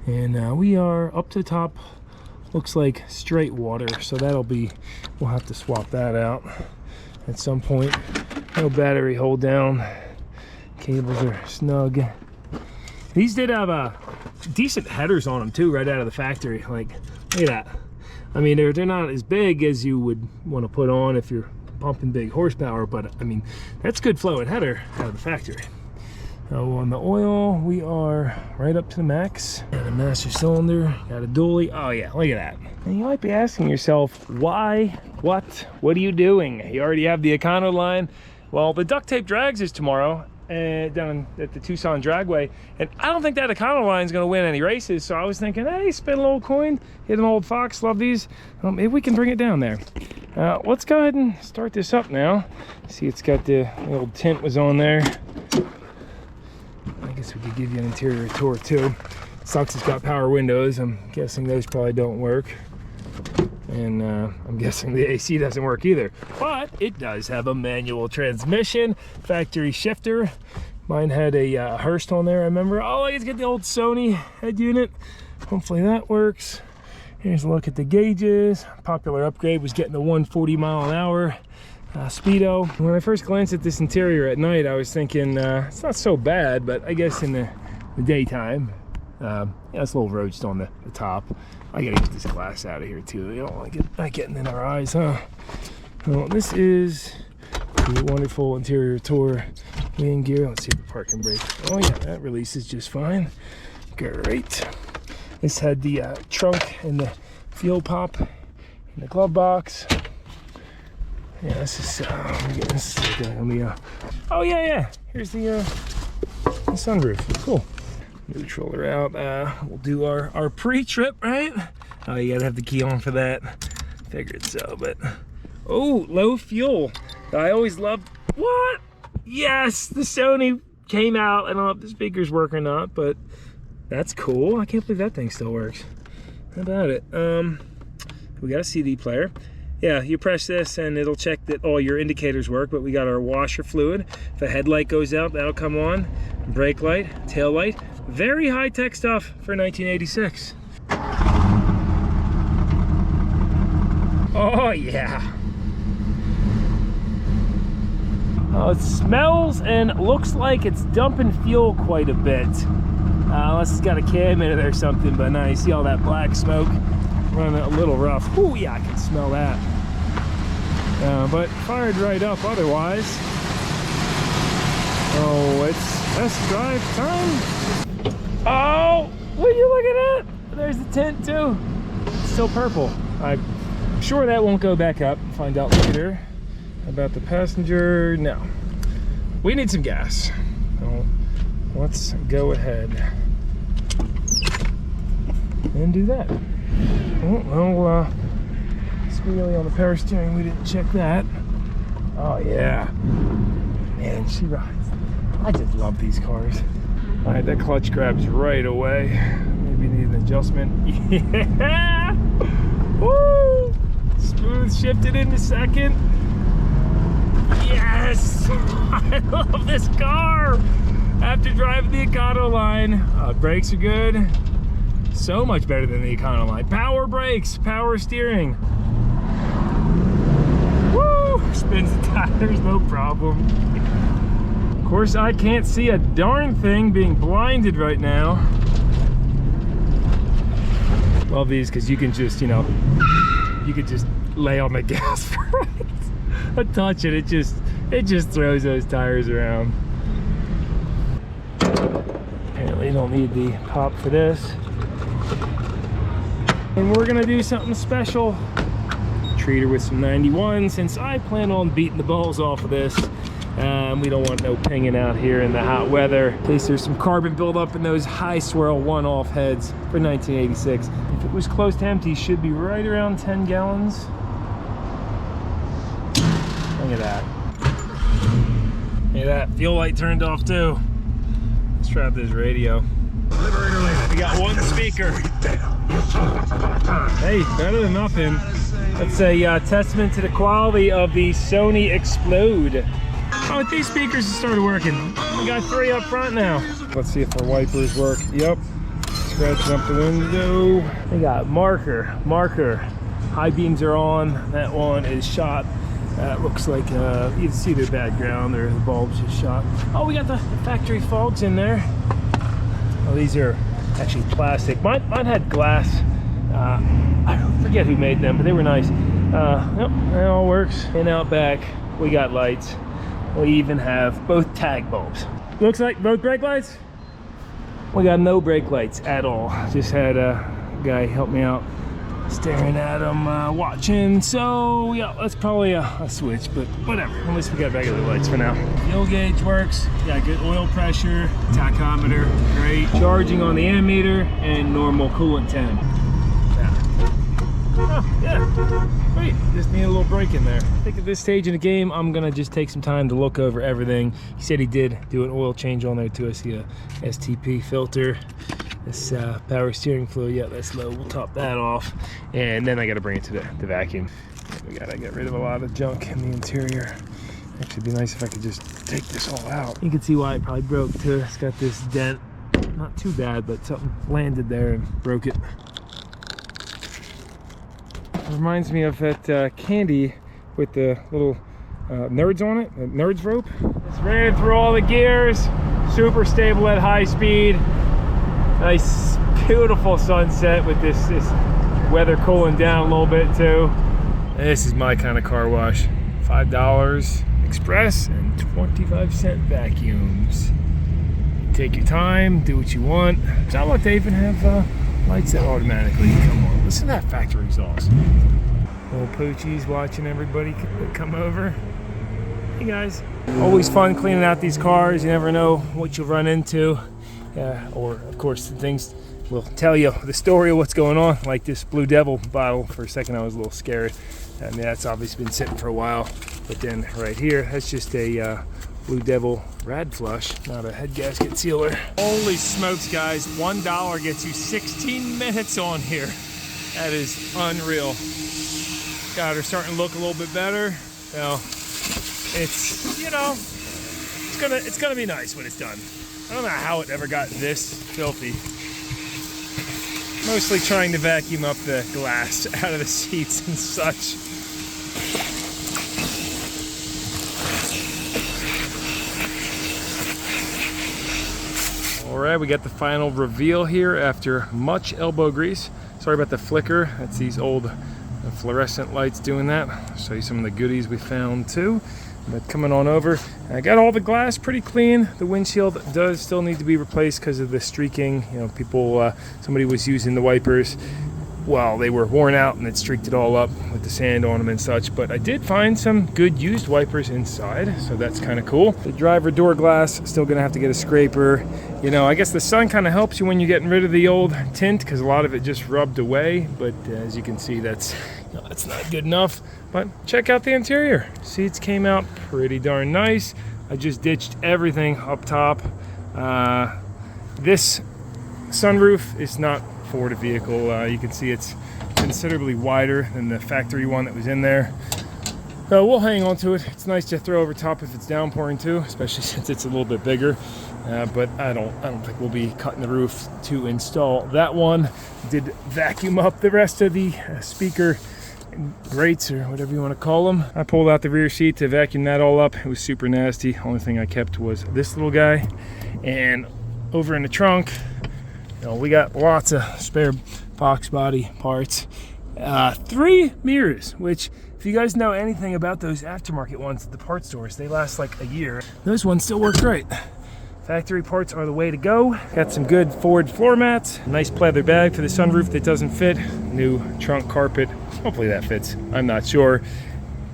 And we are up to the top. Looks like straight water, so that'll be, we'll have to swap that out at some point. No battery hold down. Cables are snug. These did have decent headers on them too, right out of the factory. Like, look at that. I mean, they're not as big as you would want to put on if you're pumping big horsepower, but I mean, that's good flowing header out of the factory. So on the oil, we are right up to the max. Got a master cylinder, got a dually. Oh yeah, look at that. And you might be asking yourself, why, what are you doing? You already have the Econo-line. Well, the duct tape drags is tomorrow down at the Tucson dragway, and I don't think that Econo-line is going to win any races, so I was thinking, hey, spend a little coin, hit an old Fox, love these. Maybe we can bring it down there. Let's go ahead and start this up now. See, it's got the old tint was on there. I guess we could give you an interior tour too. Sucks it's got power windows. I'm guessing those probably don't work. And I'm guessing the AC doesn't work either. But it does have a manual transmission, factory shifter. Mine had a Hurst on there, I remember. Oh, let's get the old Sony head unit. Hopefully that works. Here's a look at the gauges. Popular upgrade was getting the 140 mile an hour speedo. When I first glanced at this interior at night, I was thinking it's not so bad, but I guess in the daytime, yeah, it's a little roached on the top. I gotta get this glass out of here too. You don't like it not getting in our eyes, huh? Well, this is a wonderful interior tour. Main gear. Let's see if the parking brake. Oh yeah, that releases just fine. Great. This had the trunk and the fuel pop in the glove box. Yeah, this is oh yeah. Here's the sunroof. Cool. Neutraler out. We'll do our pre-trip, right? Oh, you gotta have the key on for that. Figured so, but oh, low fuel. I always loved. What? Yes, the Sony came out. I don't know if the speakers work or not, but that's cool. I can't believe that thing still works. How about it? We got a CD player. Yeah, you press this and it'll check that all your indicators work, but we got our washer fluid. If a headlight goes out, that'll come on. Brake light, tail light. Very high-tech stuff for 1986. Oh yeah. Oh, it smells and looks like it's dumping fuel quite a bit. Unless it's got a cam in it or something, but now you see all that black smoke running a little rough. Oh yeah, I can smell that. But fired right up otherwise. Oh, it's test drive time. Oh, will you look at that? There's the tint too. It's still purple. I'm sure that won't go back up. Find out later. About the passenger, no. We need some gas. So let's go ahead and do that. Oh, well, squealy on the power steering, we didn't check that. Oh yeah, man, she rides. I just love these cars. All right, that clutch grabs right away. Maybe need an adjustment. Yeah, woo! Smooth shifted into second. Yes, I love this car. After driving the Econo-line, brakes are good. So much better than the Econo-line. Power brakes, power steering. Woo! Spins the tires, no problem. Of course, I can't see a darn thing being blinded right now. Love these because you can just, you know, you could just lay on the gas for a touch and it just throws those tires around. Apparently you don't need the pop for this. And we're gonna do something special. Treat her with some 91 since I plan on beating the balls off of this. We don't want no pinging out here in the hot weather in case there's some carbon buildup in those high swirl one-off heads for 1986. If it was close to empty, should be right around 10 gallons. Look at that. Look at that. Fuel light turned off too. Let's try out this radio. We got one speaker. Hey, better than nothing. That's a testament to the quality of the Sony Explode. Oh, with these speakers, it started working. We got 3 up front now. Let's see if our wipers work. Yep. Scratching up the window. We got marker. High beams are on. That one is shot. Looks like you can see the background or the bulbs is shot. Oh, we got the factory fogs in there. Oh, these are actually plastic. Mine had glass. I forget who made them, but they were nice. Yep, it all works. And out back, we got lights. We even have both tag bulbs. Looks like both brake lights. We got no brake lights at all. Just had a guy help me out, staring at them, watching. So yeah, that's probably a switch, but whatever. At least we got regular lights for now. Fuel gauge works. Got good oil pressure, tachometer, great. Charging on the ammeter and normal coolant temp. Oh, yeah, great. Just need a little break in there. I think at this stage in the game, I'm gonna just take some time to look over everything. He said he did do an oil change on there too. I see a STP filter. This power steering fluid, yeah, that's low. We'll top that off. And then I gotta bring it to the vacuum. We gotta get rid of a lot of junk in the interior. Actually, it'd be nice if I could just take this all out. You can see why it probably broke too. It's got this dent. Not too bad, but something landed there and broke it. Reminds me of that candy with the little nerds on it, the nerds rope. It's ran through all the gears, super stable at high speed. Nice, beautiful sunset with this weather cooling down a little bit too. This is my kind of car wash. $5 express and 25-cent vacuums. Take your time, do what you want. How about they even have lights that automatically come on? Listen to that factory exhaust. Little Poochie's watching everybody come over. Hey guys. Always fun cleaning out these cars. You never know what you'll run into. Or of course things will tell you the story of what's going on. Like this Blue Devil bottle. For a second I was a little scared. I mean, that's obviously been sitting for a while. But then right here, that's just a Blue Devil rad flush, not a head gasket sealer. Holy smokes, guys. $1 gets you 16 minutes on here. That is unreal. Got her starting to look a little bit better. Well, it's, you know, it's gonna be nice when it's done. I don't know how it ever got this filthy. Mostly trying to vacuum up the glass out of the seats and such. Alright, we got the final reveal here after much elbow grease. Sorry about the flicker. That's these old fluorescent lights doing that. I'll show you some of the goodies we found too. But coming on over, I got all the glass pretty clean. The windshield does still need to be replaced because of the streaking. You know, somebody was using the wipers. Well, they were worn out and it streaked it all up with the sand on them and such. But I did find some good used wipers inside, so that's kind of cool. The driver door glass, still gonna have to get a scraper. You know, I guess the sun kind of helps you when you're getting rid of the old tint because a lot of it just rubbed away. But as you can see, that's not good enough. But check out the interior. Seats came out pretty darn nice. I just ditched everything up top. This sunroof is not Ford vehicle. You can see it's considerably wider than the factory one that was in there. So we'll hang on to it. It's nice to throw over top if it's downpouring too, especially since it's a little bit bigger. But I don't think we'll be cutting the roof to install that one. Did vacuum up the rest of the speaker grates or whatever you want to call them. I pulled out the rear seat to vacuum that all up. It was super nasty. Only thing I kept was this little guy. And over in the trunk, you know, we got lots of spare box body parts. 3 mirrors, which if you guys know anything about those aftermarket ones at the parts stores, they last like a year. Those ones still work great. Factory parts are the way to go. Got some good Ford floor mats, nice pleather bag for the sunroof that doesn't fit, new trunk carpet. Hopefully that fits, I'm not sure.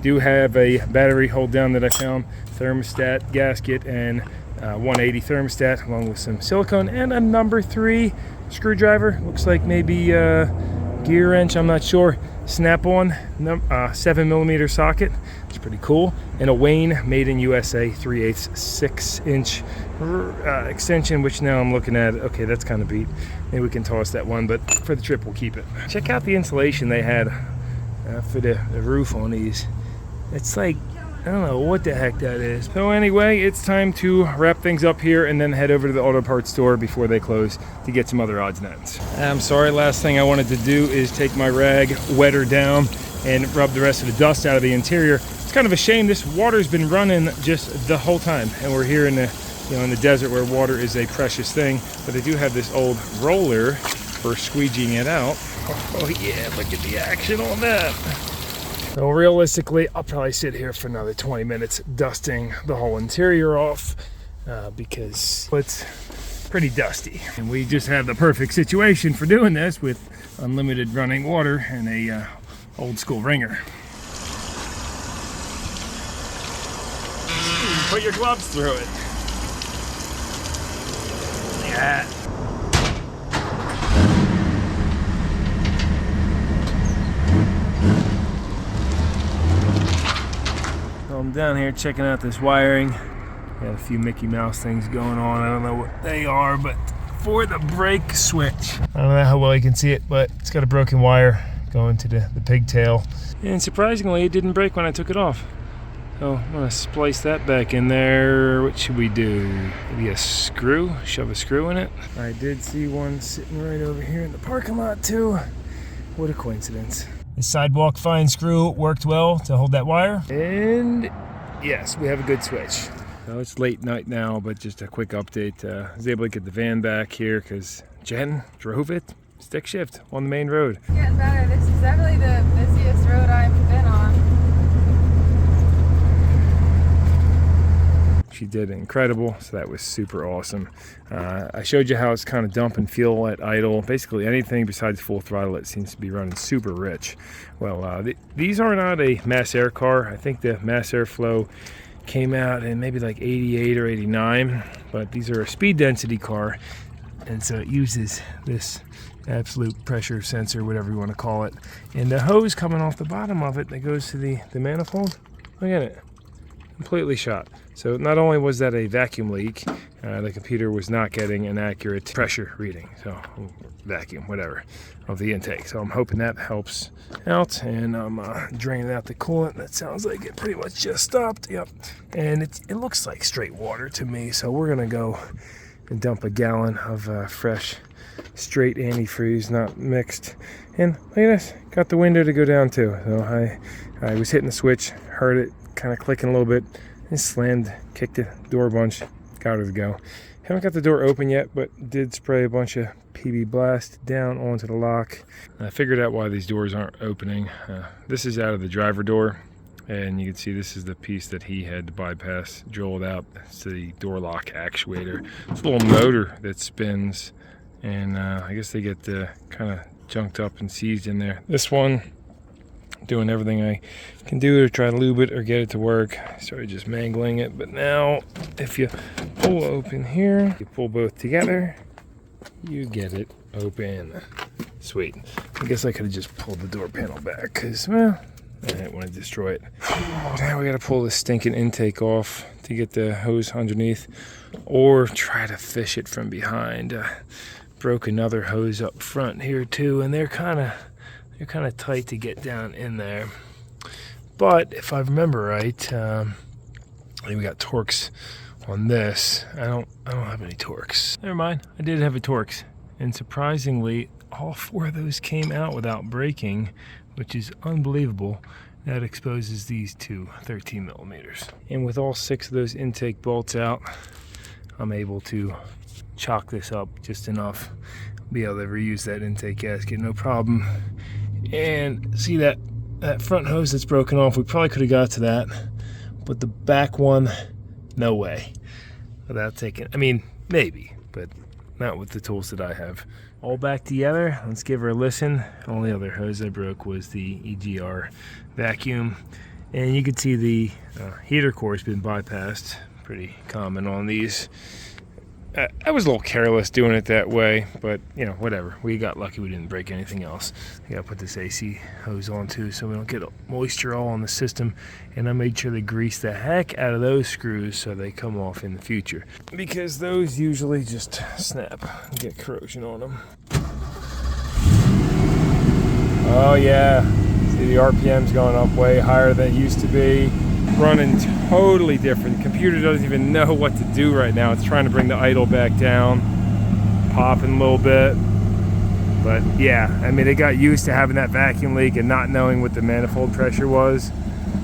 Do have a battery hold down that I found, thermostat, gasket, and 180 thermostat, along with some silicone and a number 3 screwdriver. Looks like maybe gear wrench, I'm not sure. Snap-on 7mm socket. It's pretty cool. And a Wayne made in USA 3/8 6-inch extension, which now I'm looking at. Okay, that's kind of beat. Maybe we can toss that one, but for the trip we'll keep it. Check out the insulation they had for the roof on these. It's like, I don't know what the heck that is. So anyway, it's time to wrap things up here and then head over to the auto parts store before they close to get some other odds and ends. I'm sorry, last thing I wanted to do is take my rag, wet her down, and rub the rest of the dust out of the interior. It's kind of a shame. This water's been running just the whole time, and we're here in the, in the desert where water is a precious thing. But they do have this old roller for squeegeeing it out. Oh yeah, look at the action on that. So realistically, I'll probably sit here for another 20 minutes dusting the whole interior off because it's pretty dusty. And we just have the perfect situation for doing this with unlimited running water and a old school wringer. Put your gloves through it. Yeah. I'm down here checking out this wiring. Got a few Mickey Mouse things going on. I don't know what they are, but for the brake switch. I don't know how well you can see it, but it's got a broken wire going to the pigtail. And surprisingly, it didn't break when I took it off. So I'm gonna splice that back in there. What should we do? Maybe a screw? Shove a screw in it? I did see one sitting right over here in the parking lot too. What a coincidence. The sidewalk fine screw worked well to hold that wire. And yes, we have a good switch. So it's late night now, but just a quick update. I was able to get the van back here because Jen drove it stick shift on the main road. Getting better. This is definitely the busiest road I've been on. She did incredible, so that was super awesome. I showed you how it's kind of dumping fuel at idle. Basically anything besides full throttle, it seems to be running super rich. Well, these are not a mass air car. I think the mass airflow came out in maybe like 88 or 89, but these are a speed density car, and so it uses this absolute pressure sensor, whatever you want to call it. And the hose coming off the bottom of it that goes to the manifold, look at it. Completely shot. So not only was that a vacuum leak, the computer was not getting an accurate pressure reading, so vacuum, whatever, of the intake. So I'm hoping that helps out, and I'm draining out the coolant. That sounds like it pretty much just stopped. Yep. And it looks like straight water to me, so we're gonna go and dump a gallon of fresh, straight antifreeze, not mixed. And look at this, got the window to go down too. So I was hitting the switch, heard it kind of clicking a little bit, and slammed, kicked the door a bunch, got her to go. Haven't got the door open yet, but did spray a bunch of PB Blast down onto the lock. I figured out why these doors aren't opening. This is out of the driver door, and you can see this is the piece that he had to bypass, drilled out. It's the door lock actuator. It's a little motor that spins, and I guess they get kind of junked up and seized in there. This one, doing everything I can do to try to lube it or get it to work. I started just mangling it, but now if you pull open here, you pull both together, you get it open. Sweet. I guess I could have just pulled the door panel back because, well, I didn't want to destroy it. Now we got to pull the stinking intake off to get the hose underneath, or try to fish it from behind. Broke another hose up front here too, and they're kind of tight to get down in there. But if I remember right, I think we got Torx on this. I don't have any Torx. Never mind, I did have a Torx, and surprisingly all 4 of those came out without breaking, which is unbelievable. That exposes these to 13 millimeters. And with all 6 of those intake bolts out, I'm able to chalk this up just enough, be able to reuse that intake gasket, no problem. And see that front hose that's broken off, we probably could have got to that, but the back one, no way. without taking, I mean, maybe, but not with the tools that I have. All back together, let's give her a listen. Only other hose I broke was the EGR vacuum. And you can see the heater core has been bypassed. Pretty common on these. I was a little careless doing it that way, but you know, whatever. We got lucky we didn't break anything else. I gotta put this AC hose on too so we don't get moisture all on the system. And I made sure to grease the heck out of those screws so they come off in the future, because those usually just snap and get corrosion on them. Oh yeah, see the RPM's going up way higher than it used to be. Running totally different. The computer doesn't even know what to do right now. It's trying to bring the idle back down, popping a little bit. But yeah, I mean, it got used to having that vacuum leak and not knowing what the manifold pressure was.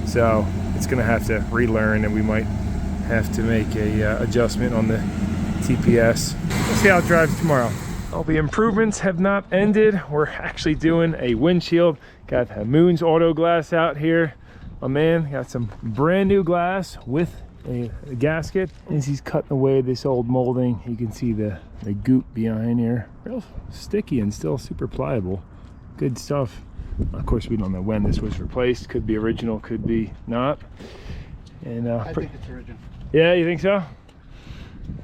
So it's gonna have to relearn, and we might have to make a adjustment on the TPS. We'll see how it drives tomorrow. All the improvements have not ended. We're actually doing a windshield. Got a Moon's Auto Glass out here. My man got some brand new glass with a gasket. As he's cutting away this old molding, you can see the goop behind here. Real sticky and still super pliable. Good stuff. Of course, we don't know when this was replaced. Could be original, could be not. And I think it's original. Yeah, you think so?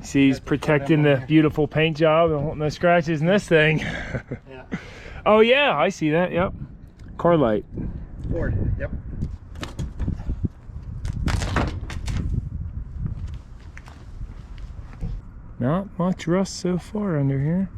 See, he's protecting the beautiful paint job. No scratches in this thing. Yeah. Oh yeah, I see that. Yep. Car light. Ford. Yep. Not much rust so far under here.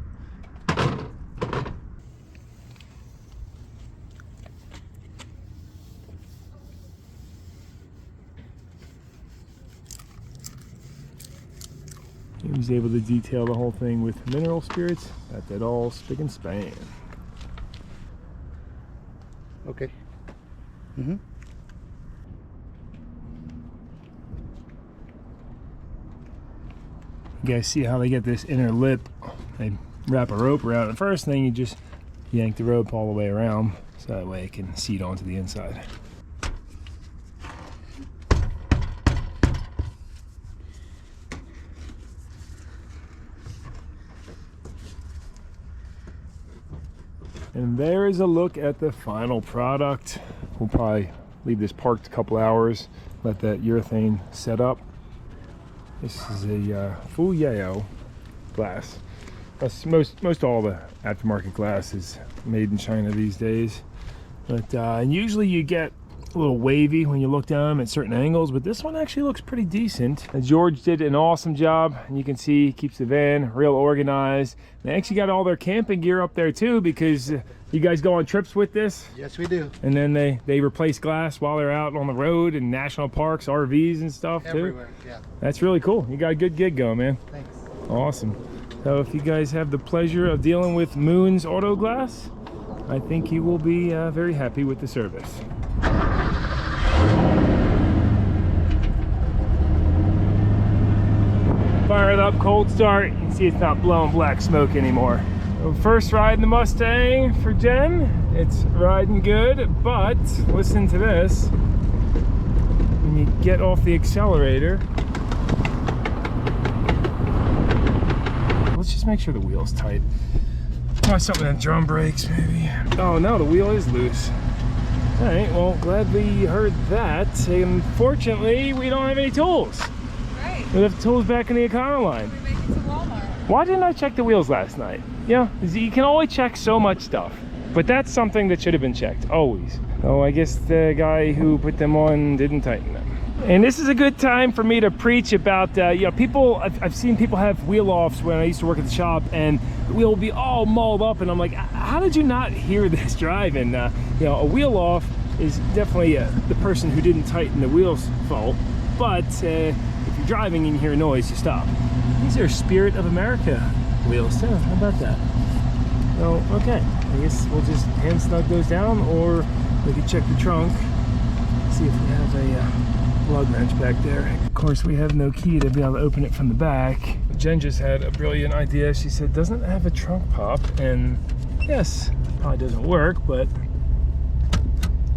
He was able to detail the whole thing with mineral spirits. Got that all spick and span. Okay. Mm-hmm. You guys see how they get this inner lip? They wrap a rope around it first, and then you just yank the rope all the way around so that way it can seat onto the inside. And there is a look at the final product. We'll probably leave this parked a couple hours, let that urethane set up. This is a full Yale glass. Most all the aftermarket glass is made in China these days. But and usually you get a little wavy when you look down at certain angles, but this one actually looks pretty decent. And George did an awesome job, and you can see he keeps the van real organized. They actually got all their camping gear up there too, because you guys go on trips with this? Yes, we do. And then they replace glass while they're out on the road in national parks, RVs and stuff too. Everywhere, yeah. That's really cool. You got a good gig going, man. Thanks. Awesome. So if you guys have the pleasure of dealing with Moon's Auto Glass, I think you will be very happy with the service. Fire it up, cold start. You can see it's not blowing black smoke anymore. So first ride in the Mustang for Jen. It's riding good, but listen to this. When you get off the accelerator, let's just make sure the wheel's tight. Try something in drum brakes, maybe. Oh no, the wheel is loose. All right, well, glad we heard that. Unfortunately, we don't have any tools. Right. We left the tools back in the Econo-line. We make it to Walmart. Why didn't I check the wheels last night? Yeah, you can only check so much stuff, but that's something that should have been checked, always. Oh, I guess the guy who put them on didn't tighten them. And this is a good time for me to preach about, you know, people, I've seen people have wheel offs when I used to work at the shop, and the wheel will be all mauled up, and I'm like, how did you not hear this driving? You know, a wheel off is definitely the person who didn't tighten the wheels' fault, but if you're driving and you hear a noise, you stop. These are Spirit of America wheels too. How about that? So, okay, I guess we'll just hand snug those down, or we could check the trunk, see if we have a lug wrench back there. Of course, we have no key to be able to open it from the back. Jen just had a brilliant idea. She said, doesn't it have a trunk pop? And yes, it probably doesn't work, but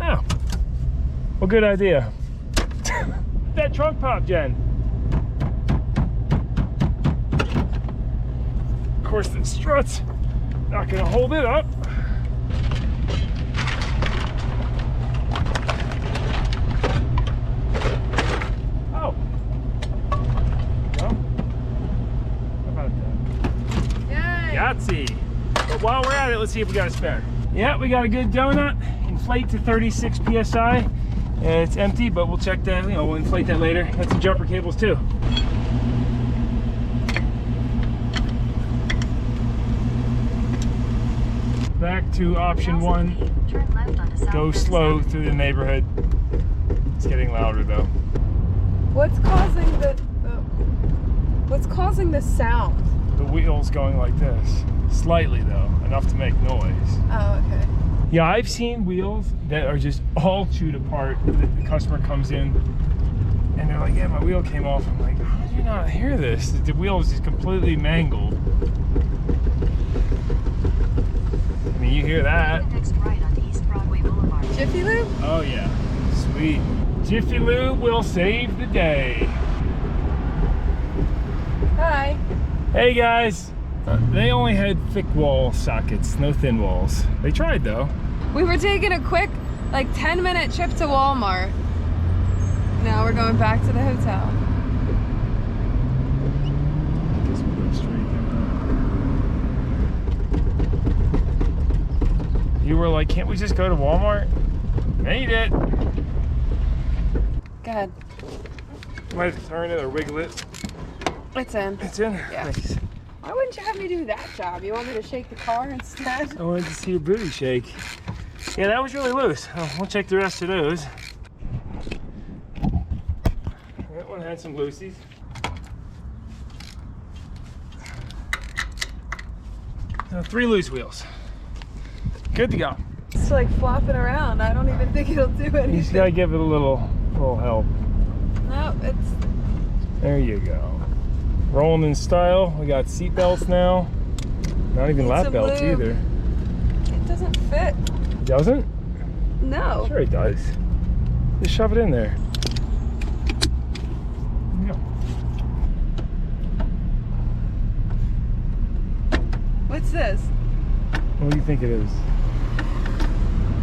oh, well, good idea. That trunk pop, Jen. course, the strut's not gonna hold it up. Oh. No? How about that? Yay! Yahtzee. But while we're at it, let's see if we got a spare. Yeah, we got a good donut. Inflate to 36 PSI. It's empty, but we'll check that, you know, we'll inflate that later. Got some jumper cables too. Back to option 1. Go slow through the neighborhood. It's getting louder though. What's causing the sound? The wheels going like this. Slightly though, enough to make noise. Oh, okay. Yeah, I've seen wheels that are just all chewed apart. The customer comes in and they're like, yeah, my wheel came off. I'm like, how did you not hear this? The wheel is just completely mangled. I mean, you hear that. Next right on East Broadway Boulevard. Jiffy Lube? Oh yeah, sweet. Jiffy Lube will save the day. Hi. Hey guys. They only had thick wall sockets, no thin walls. They tried though. We were taking a quick, like 10-minute trip to Walmart. Now we're going back to the hotel. I guess we'll go straight there. You were like, can't we just go to Walmart? Made it. Go ahead. Might have to turn it or wiggle it. It's in. It's in? Yeah. Nice. Why wouldn't you have me do that job? You want me to shake the car instead? I wanted to see your booty shake. Yeah, that was really loose. We'll check the rest of those. That one had some loosies. Now, 3 loose wheels. Good to go. It's like flopping around. I don't even think it'll do anything. You just gotta give it a little help. No, it's... There you go. Rolling in style. We got seat belts now. Not even Need lap some belts lube. either. It doesn't fit. It doesn't? No. Sure it does. Just shove it in there. There you go. What's this? What do you think it is?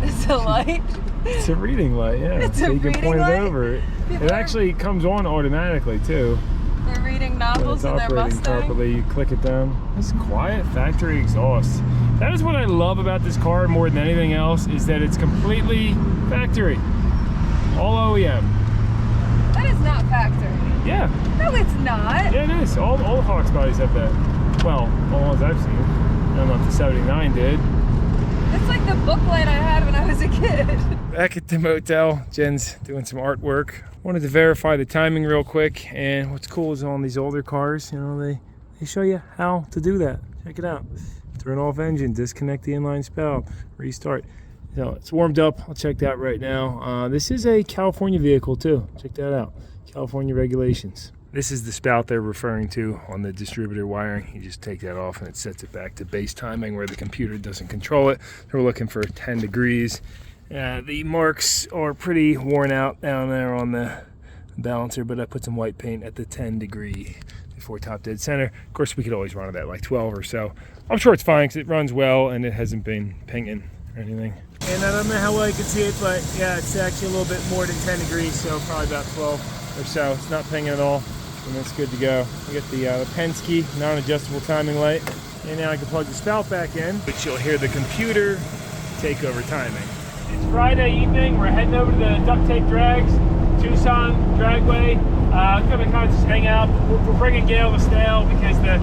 It's a light? It's a reading light, yeah. It's so a you can reading point light? it over it. People It are- actually comes on automatically too. They're reading When novels it's in their operating Mustang. properly, you click it down. This quiet factory exhaust. That is what I love about this car more than anything else, is that it's completely factory. All OEM. That is not factory. Yeah, No, it's not. yeah it is. All the Fox bodies have that. Well, all the ones I've seen. I don't know if the 79 did. It's like the booklet I had when I was a kid. Back at the motel, Jen's doing some artwork. Wanted to verify the timing real quick, and what's cool is on these older cars, you know, they show you how to do that. Check it out. Turn off engine, disconnect the inline spout, restart. So it's warmed up. I'll check that right now. This is a California vehicle too. Check that out. California regulations. This is the spout they're referring to on the distributor wiring. You just take that off and it sets it back to base timing where the computer doesn't control it. So we're looking for 10 degrees. The marks are pretty worn out down there on the balancer, but I put some white paint at the 10 degree before top dead center. Of course, we could always run it at like 12 or so. I'm sure it's fine because it runs well and it hasn't been pinging or anything. And I don't know how well you can see it, but yeah, it's actually a little bit more than 10 degrees, so probably about 12 or so. It's not pinging at all, and that's good to go. We got the Penske non-adjustable timing light, and now I can plug the spout back in, which you'll hear the computer take over timing. It's Friday evening. We're heading over to the duct tape drags, Tucson dragway. Gonna kind of just hang out. We're bringing Gail The Snail because the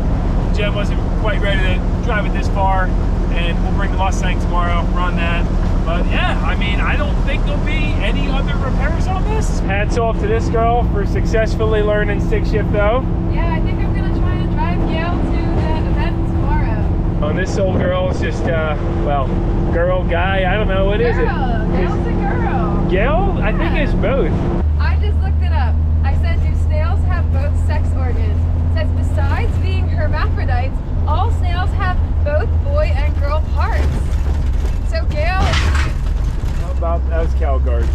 Jen wasn't quite ready to drive it this far, and we'll bring the Mustang tomorrow, run that. But yeah, I mean, I don't think there'll be any other repairs on this. Hats off to this girl for successfully learning stick shift though. Yeah, I think I'm gonna try and drive Gail to the event tomorrow. And this old girl is just, well, girl, guy, I don't know, what is it? Gail's a girl. Gail? I think it's both. I just looked it up. I said, do snails have both sex organs? It says, besides being hermaphrodites, all snails have both boy and girl parts. So Gail, How about that was Calgard?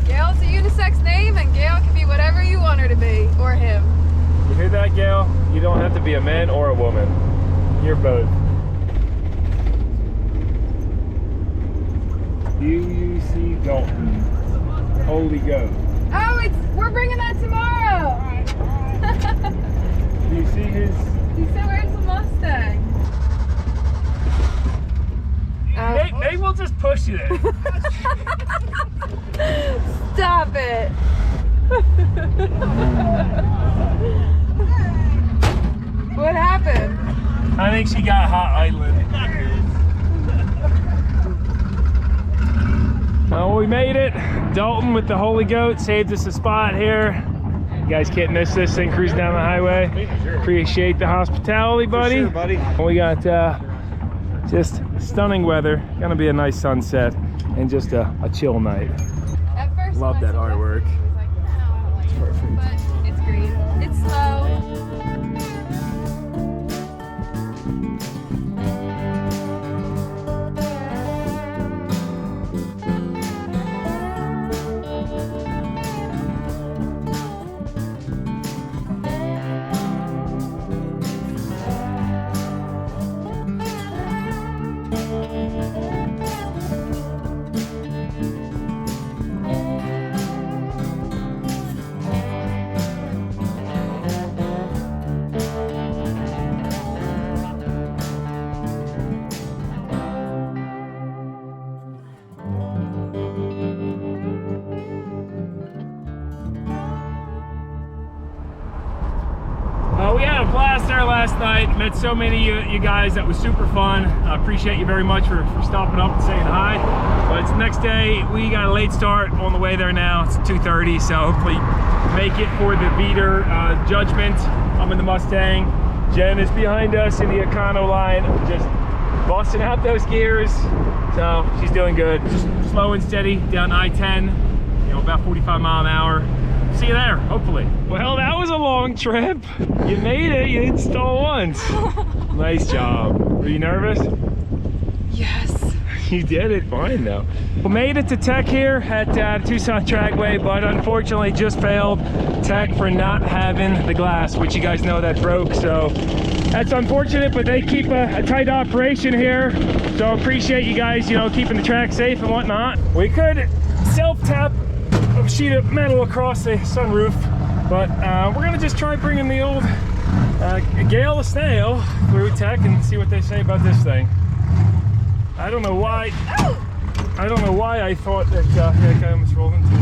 Gail's a unisex name, and Gail can be whatever you want her to be, or him. You hear that, Gail? You don't have to be a man or a woman. You're both. UUC Dalton. Holy Goat. Oh, we're bringing that tomorrow. Do you see his? He said where's the Mustang? They will just push you there. Stop it. What happened? I think she got hot idling. Oh, we made it. Dalton with the Holy Goat saved us a spot here. You guys can't miss this thing cruising down the highway. Appreciate the hospitality, buddy. Sure, buddy. We got just stunning weather. Gonna be a nice sunset and just a chill night. At first, Love that artwork. I was like, no, I don't like it. Perfect. But it's green. It's slow. We had a blast there last night. Met so many of you guys. That was super fun. I appreciate you very much for stopping up and saying hi. But it's the next day. We got a late start on the way there now. It's 2:30, so hopefully make it for the beater judgment. I'm in the Mustang. Jen is behind us in the Econo-line, just busting out those gears. So she's doing good. Just slow and steady down I-10, you know, about 45 mile an hour. See you there, hopefully. Well, that was a long trip. You made it, you didn't stall once. Nice job. Were you nervous? Yes. You did it fine though. We made it to Tech here at Tucson Trackway, but unfortunately just failed Tech for not having the glass, which you guys know that broke. So that's unfortunate, but they keep a tight operation here. So appreciate you guys, you know, keeping the track safe and whatnot. We could self-tap a sheet of metal across the sunroof, but we're gonna just try bringing the old Gail The Snail through Tech and see what they say about this thing. I don't know why. I don't know why I thought that. Yeah, I almost rolled into it.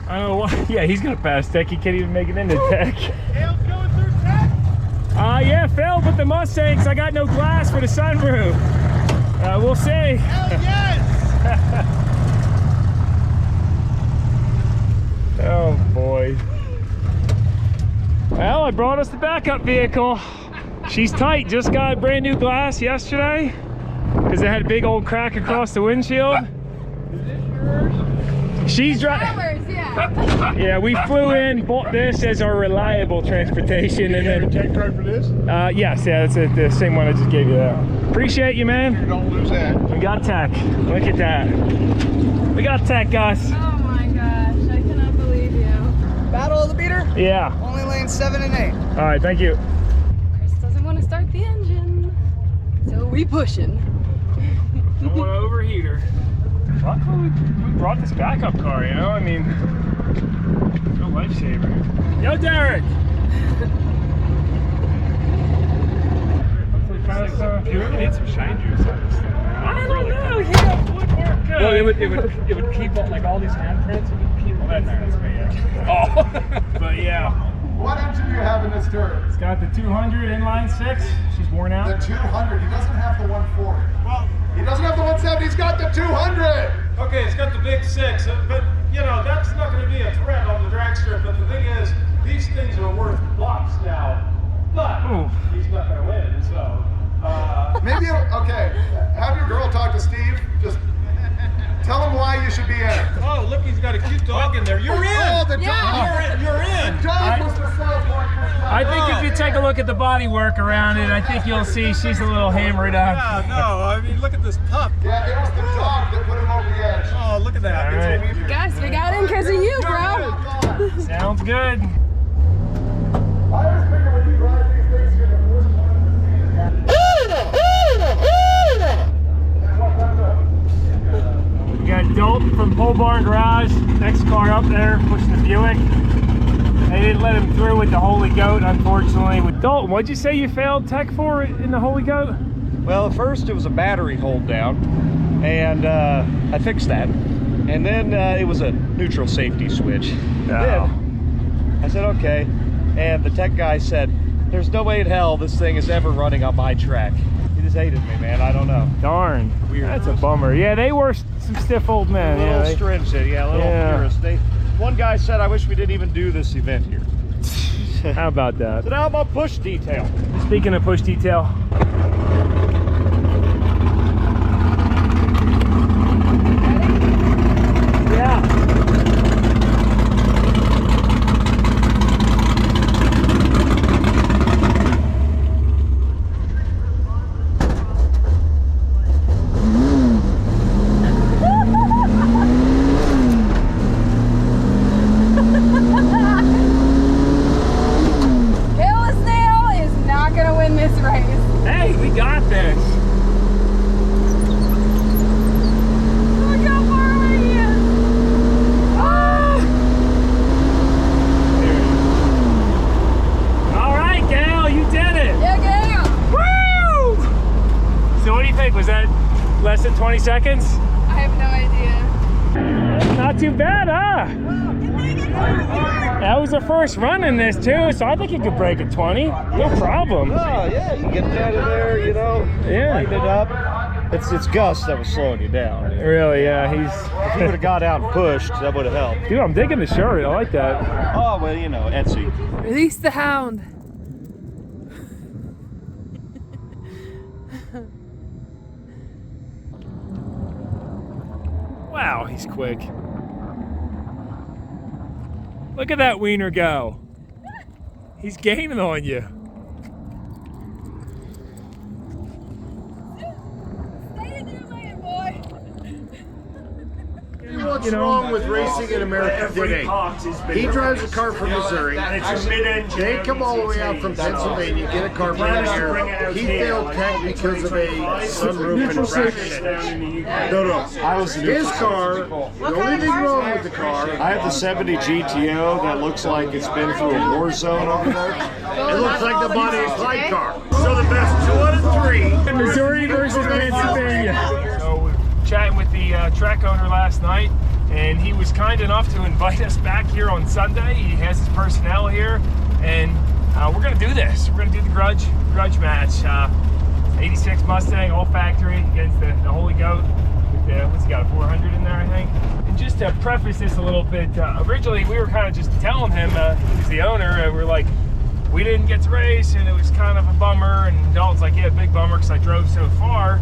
I don't know why. Yeah, he's gonna pass Tech. He can't even make it into Tech. Gail's going through Tech? Yeah, failed with the Mustangs. I got no glass for the sunroof. We'll see. Hell yes! Oh boy. Well, I brought us the backup vehicle. She's tight. Just got brand new glass yesterday because it had a big old crack across the windshield. She's driving. Yeah, we flew in, bought this as our reliable transportation, and then Tech card for this? yes, yeah, that's the same one I just gave you. That. Appreciate you, man. Don't lose that. We got Tech. Look at that. We got Tech, Gus. Oh my gosh, I cannot believe you. Battle of the beater? Yeah. Only lanes 7 and 8. All right, thank you. Chris doesn't want to start the engine, so we pushing. Don't want to overheat her. Luckily, we brought this backup car, you know? I mean, no lifesaver. Yo, Derek! You really need some shine juice on this thing. I don't know, yeah, would work good. Well, it would keep up, like all these handprints, it would keep Well, that's me, yeah. Oh! But yeah, What engine do you have in this turret? it's got the 200 inline 6. She's worn out. The 200. He doesn't have the 140. Well, He doesn't have the 170. He's got the 200. okay, it's got the big 6, but you know, that's not going to be a threat on the drag strip. But the thing is, these things are worth lots now. But Ooh. he's not going to win, so. Maybe, okay, have your girl talk to Steve. Just tell him why you should be in it. Oh, look, he's got a cute dog in there. You're in! Oh, the dog. You're in! Dog was the slow one. I think if you take a look at the body work around it, I think you'll see she's a little hammered up. Yeah, no, I mean, look at this pup. Yeah, it was the dog that put him over the edge. Oh, look at that. All right. Guys, we got in because of you, bro. Sounds good. I always figure when you drive these things, you're the first one to see it. car up there pushing the Buick. They didn't let him through with the Holy Goat, unfortunately. With Dalton, what'd you say you failed tech for in the Holy Goat? Well, at first it was a battery hold down, and I fixed that. And then it was a neutral safety switch. Then I said, okay. And the tech guy said, there's no way in hell this thing is ever running on my track. He just hated me, man. I don't know. Darn. Weird. That's a bummer. Yeah, they were some stiff old men. A little stringent, yeah, a little purist. One guy said, I wish we didn't even do this event here. How about that? So now I'm on push detail. Speaking of push detail. Gail The Snail is not gonna win this race. Hey, we got this. Look how far away he is. Ah! All right, Gail, you did it. Yeah, Gail. Woo! So what do you think? Was that less than 20 seconds? I have no idea. Not too bad, huh? That was the first run in this too, so I think you could break at 20. No problem. Oh, yeah, you get out of there, you know, lighten it up. It's Gus that was slowing you down. Really, yeah, If he would have got out and pushed, that would have helped. Dude, I'm digging the shirt. I like that. Oh, well, you know, Etsy. Release the hound. Wow, he's quick. Look at that wiener go. He's gaining on you. Stay in your lane, boy. What's wrong with racing in America today? He drives a car from Missouri. They come all the way out from Pennsylvania, get a car from here. He failed tech because of a sunroof infraction. No. His car, the only thing wrong with the car, I have the 70 GTO that looks like it's been through a war zone over there. it looks like the Bonnie and Clyde car. So the best 2 out of 3. Missouri versus Pennsylvania. So we're chatting with the track owner last night, and he was kind enough to invite us back here on Sunday. He has his personnel here, and we're gonna do this. We're gonna do the Grudge match. 86 Mustang, all factory, against the Holy Goat. What's he got, a 400 in there, I think? And just to preface this a little bit, originally we were kind of just telling him, he's the owner, we're like, we didn't get to race, and it was kind of a bummer, and Dalton's like, yeah, big bummer, because I drove so far.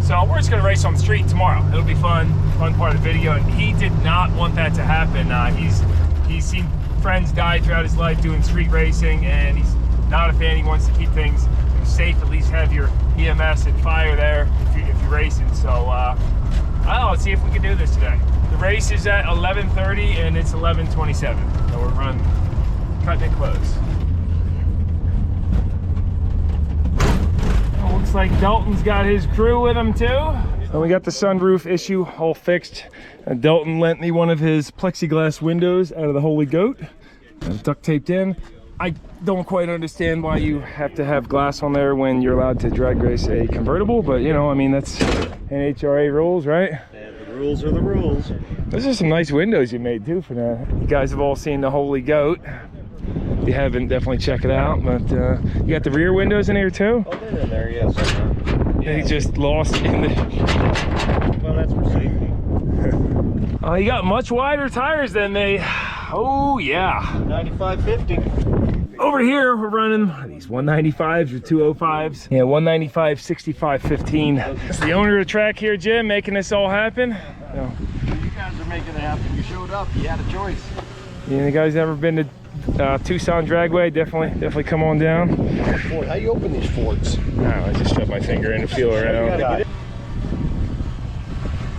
So we're just gonna race on the street tomorrow. It'll be fun part of the video, and he did not want that to happen. He's seen friends die throughout his life doing street racing, and he's not a fan. He wants to keep things safe, at least have your EMS and fire there if you're racing. So I don't know, let's see if we can do this today. The race is at 11:30 and it's 11:27, so we're cutting it close. Looks like Dalton's got his crew with him too. So we got the sunroof issue all fixed. Dalton lent me one of his plexiglass windows out of the Holy Goat, duct taped in. I don't quite understand why you have to have glass on there when you're allowed to drag race a convertible, but you know, I mean, that's NHRA rules, right? Yeah, the rules are the rules. Those are some nice windows you made too for that. You guys have all seen the Holy Goat. If you haven't, definitely check it out. But you got the rear windows in here too? Oh, they're in there, yes. They just lost in the... Well, that's for safety. You got much wider tires than they... Oh, yeah. 95/50. Over here, we're running these 195s or 205s. Yeah, 195, 65, 15. It's the owner of the track here, Jim, making this all happen. You guys are making it happen. You showed up. You had a choice. Yeah, the guys ever been to Tucson Dragway? Definitely come on down. Ford, how you open these Fords? No, I just shoved my finger in and feel around.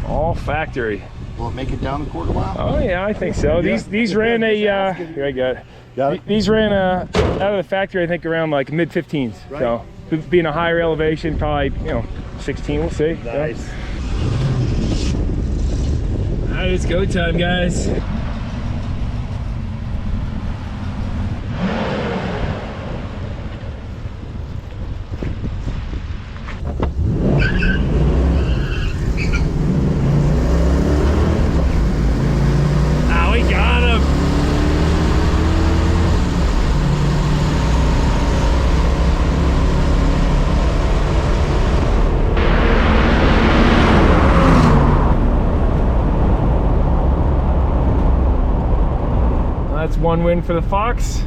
All factory. Will it make it down the quarter mile? Oh yeah, I think so. These ran a here I got it. These ran out of the factory, I think around like mid-15s. Right. So being a higher elevation, probably 16. We'll see. Nice. All right, it's go time, guys. one win for the Fox.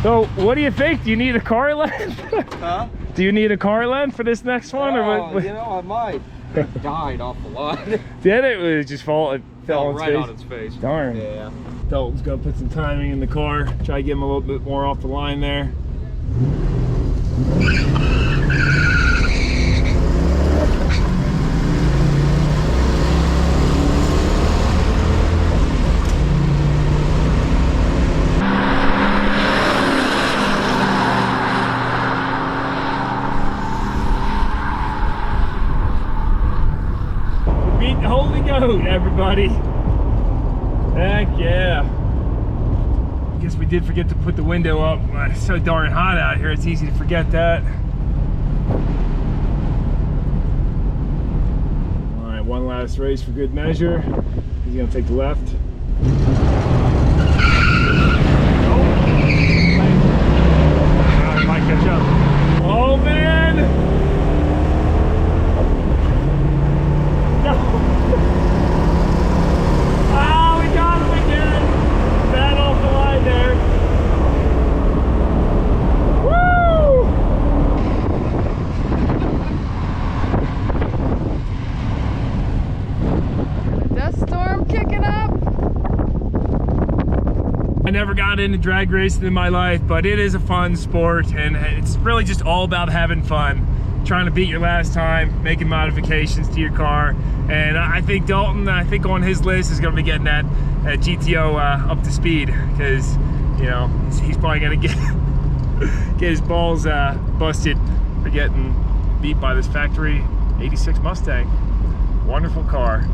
So what do you think? Do you need a car length? Huh? Do you need a car length for this next one? Or what? You know, I might. It died off the line. Did it? It just fell on its right face? on its face. Darn. Yeah. Dalton's gonna put some timing in the car. Try to get him a little bit more off the line there. Beat the Holy Goat, everybody. Heck yeah. I guess we did forget to put the window up. It's so darn hot out here, it's easy to forget that. All right, one last race for good measure. He's gonna take the left. Might catch up. Oh man! No! Ah, we got him again! Bad off the line there. Woo! Dust storm kicking up. I never got into drag racing in my life, but it is a fun sport, and it's really just all about having fun. Trying to beat your last time, making modifications to your car. And I think Dalton, on his list is going to be getting that GTO up to speed, because, you know, he's probably going to get his balls busted for getting beat by this factory 86 Mustang. Wonderful car.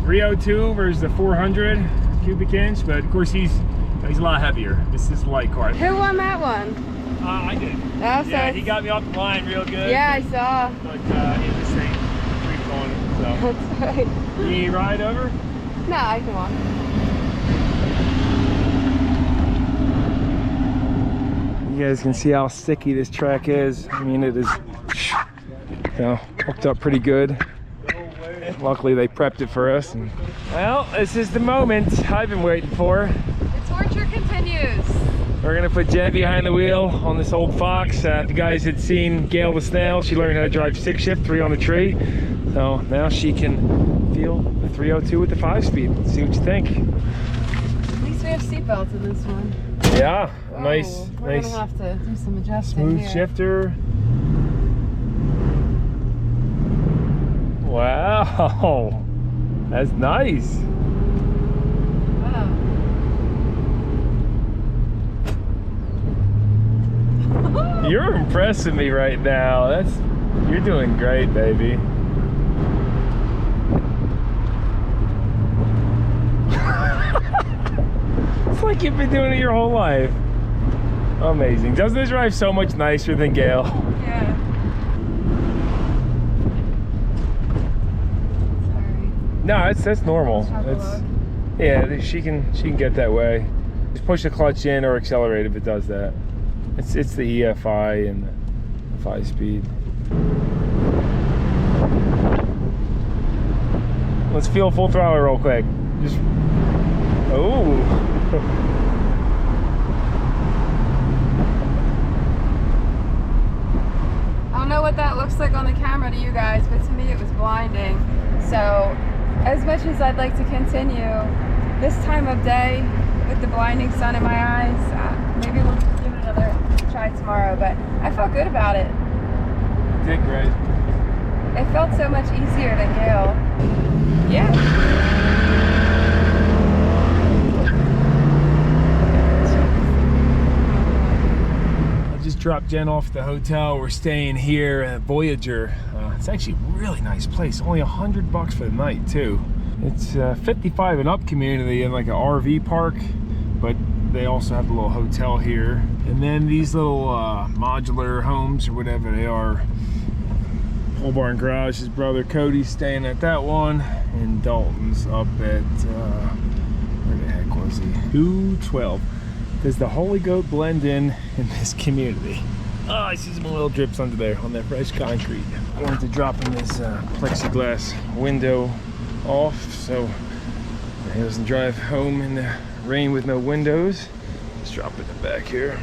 302 versus the 400 cubic inch, but of course he's a lot heavier. This is a light car. Who won that one? I did. Oh, so Yeah, he got me off the line real good. Yeah, I saw. But he was saying creep on him, so. That's right. You ride over? No, I can walk. You guys can see how sticky this track is. I mean, it is, you know, hooked up pretty good. Luckily, they prepped it for us. And, well, this is the moment I've been waiting for. The torture continues. We're gonna put Jen behind the wheel on this old Fox. If you guys had seen Gail The Snail, she learned how to drive 6-shift, 3 on the tree. So now she can feel the 302 with the 5-speed. See what you think. At least we have seatbelts in this one. Yeah, Oh, nice. We're gonna have to do some adjusting Smooth here. shifter. Wow, that's nice. Wow. You're impressing me right now. You're doing great, baby. It's like you've been doing it your whole life. Amazing. Doesn't this drive so much nicer than Gail? Yeah. Sorry. No, that's normal. Chocolate. Yeah, she can get that way. Just push the clutch in or accelerate if it does that. It's the EFI and the 5-speed. Let's feel full throttle real quick. Just oh. I don't know what that looks like on the camera to you guys, but to me it was blinding. So, as much as I'd like to continue this time of day with the blinding sun in my eyes, maybe we'll give it another try tomorrow, but I felt good about it. Did great. It felt so much easier than Gail. Yeah. I just dropped Jen off at the hotel. We're staying here at Voyager. It's actually a really nice place. Only $100 for the night too. It's a 55 and up community in like an RV park, but they also have a little hotel here. And then these little modular homes or whatever they are. Pole Barn Garage, his brother Cody's staying at that one, and Dalton's up at where the heck was he? 212. Does the Holy Goat blend in this community? Oh, I see some little drips under there on that fresh concrete. I wanted to drop in this plexiglass window off so he doesn't drive home in the rain with no windows. Let's drop it in the back here.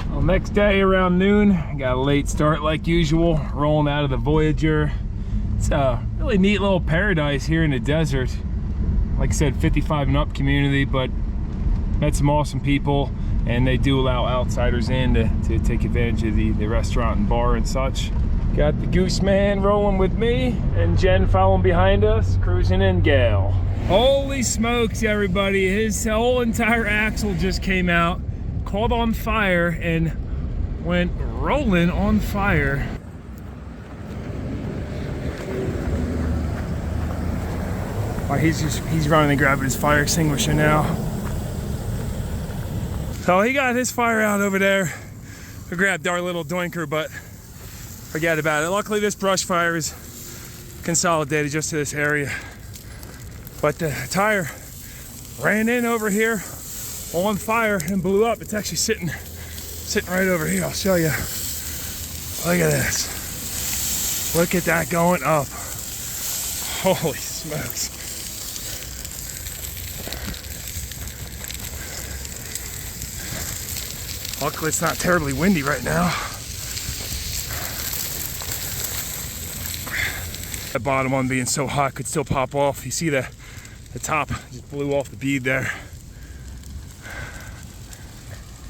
Well, next day around noon, got a late start like usual, rolling out of the Voyager. It's a really neat little paradise here in the desert. Like I said, 55 and up community, but met some awesome people, and they do allow outsiders in to take advantage of the restaurant and bar and such. Got the Goose Man rolling with me, and Jen following behind us, cruising in Gail. Holy smokes, everybody. His whole entire axle just came out, caught on fire, and went rolling on fire. Oh, he's running and grabbing his fire extinguisher now. So he got his fire out over there. We grabbed our little doinker, but forget about it. Luckily this brush fire is consolidated just to this area. But the tire ran in over here on fire and blew up. It's actually sitting right over here. I'll show you. Look at this. Look at that going up. Holy smokes. Luckily it's not terribly windy right now. The bottom one being so hot could still pop off. You see the top just blew off the bead there.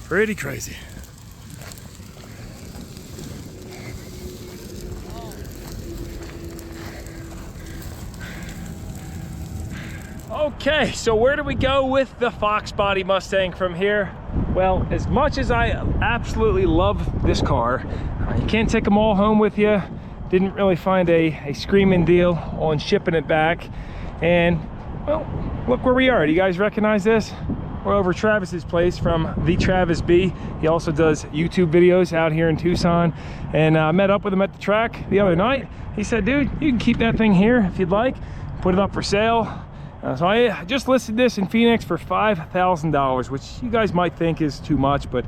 Pretty crazy. Okay, so where do we go with the Fox body Mustang from here? Well, as much as I absolutely love this car, you can't take them all home with you. Didn't really find a screaming deal on shipping it back. And, well, look where we are. Do you guys recognize this? We're over Travis's place from the Travis B. He also does YouTube videos out here in Tucson. And I met up with him at the track the other night. He said, dude, you can keep that thing here if you'd like. Put it up for sale. So I just listed this in Phoenix for $5,000, which you guys might think is too much, but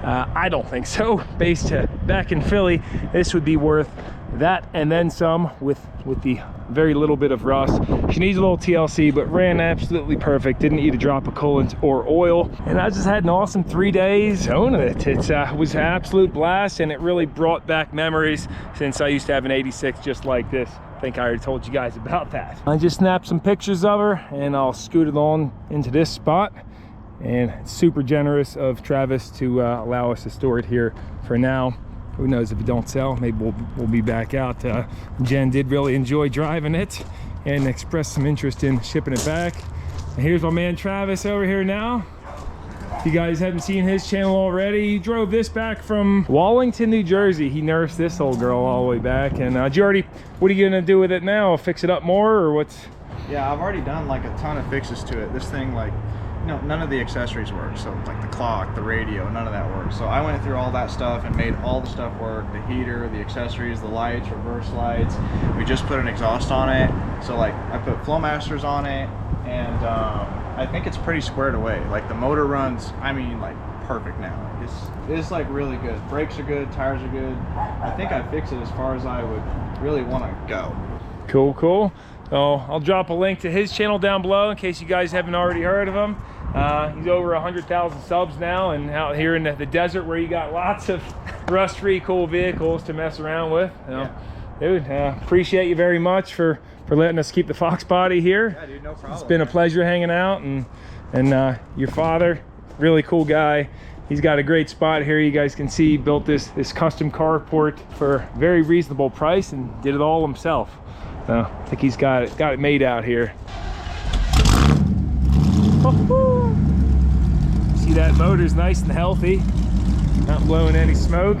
I don't think so. Based back in Philly, this would be worth that and then some with the very little bit of rust. She needs a little TLC, but ran absolutely perfect. Didn't need a drop of coolant or oil. And I just had an awesome 3 days owning it. It was an absolute blast, and it really brought back memories since I used to have an 86 just like this. I think I already told you guys about that. I just snapped some pictures of her, and I'll scoot it on into this spot. And it's super generous of Travis to allow us to store it here for now. Who knows, if it don't sell, maybe we'll be back out. Jen did really enjoy driving it and expressed some interest in shipping it back. And here's my man Travis over here now. If you guys haven't seen his channel already, he drove this back from Wallington, New Jersey. He nursed this old girl all the way back. And what are you gonna do with it now? Fix it up more, or what's? Yeah, I've already done like a ton of fixes to it. This thing, like, none of the accessories work. So like the clock, the radio, none of that works. So I went through all that stuff and made all the stuff work. The heater, the accessories, the lights, reverse lights. We just put an exhaust on it. So like I put Flowmasters on it, and I think it's pretty squared away. Like the motor runs, I mean, like perfect now. It's like really good. Brakes are good, tires are good. I think I fixed it as far as I would really want to go. Cool. So I'll drop a link to his channel down below in case you guys haven't already heard of him. He's over 100,000 subs now, and out here in the desert where you got lots of rust-free cool vehicles to mess around with. Yeah. Dude, appreciate you very much for letting us keep the Fox body here. Yeah, dude, no problem. It's been a pleasure hanging out, and your father, really cool guy. He's got a great spot here. You guys can see he built this custom carport for a very reasonable price and did it all himself. So I think he's got it made out here. See, that motor's nice and healthy, not blowing any smoke.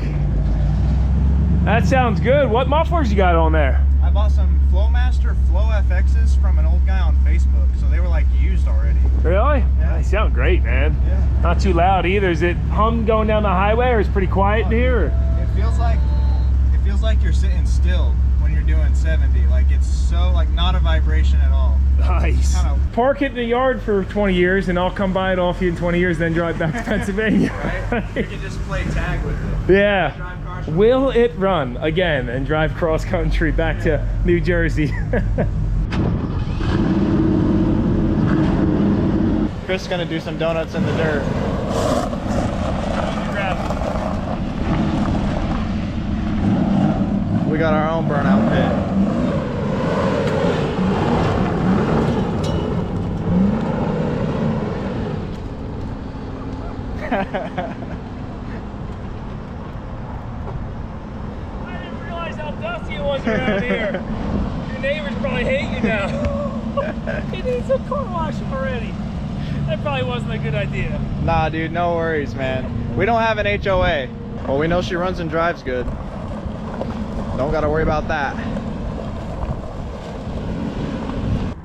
That sounds good. What mufflers you got on there? I bought some Flowmaster Flow FXs from an old guy on Facebook, so they were like used already. Really? Yeah. They sound great, man. Yeah. Not too loud either. Is it hum going down the highway, or is it pretty quiet in here? It feels like you're sitting still when you're doing 70. Like it's so like not a vibration at all. Nice. Park it in the yard for 20 years, and I'll come buy it off you in 20 years, then drive back to Pennsylvania. Right? You can just play tag with it. Yeah. Will it run again and drive cross country back to New Jersey? Chris is gonna do some donuts in the dirt. We got our own burnout pit. I didn't realize how dusty it was around here. Your neighbors probably hate you now. It needs a car wash already. That probably wasn't a good idea. Nah, dude, no worries, man. We don't have an HOA. Well, we know she runs and drives good. Don't gotta worry about that.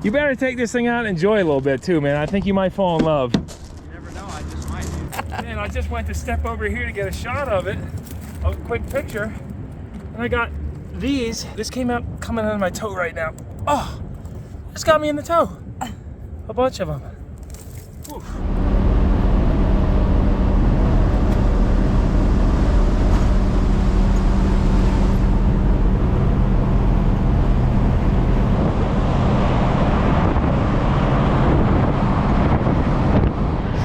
You better take this thing out and enjoy it a little bit too, man. I think you might fall in love. You never know, I just might do. Man, I just went to step over here to get a shot of it, a quick picture, and I got these. This came out coming out of my toe right now. Oh, it's got me in the toe. A bunch of them. Oof.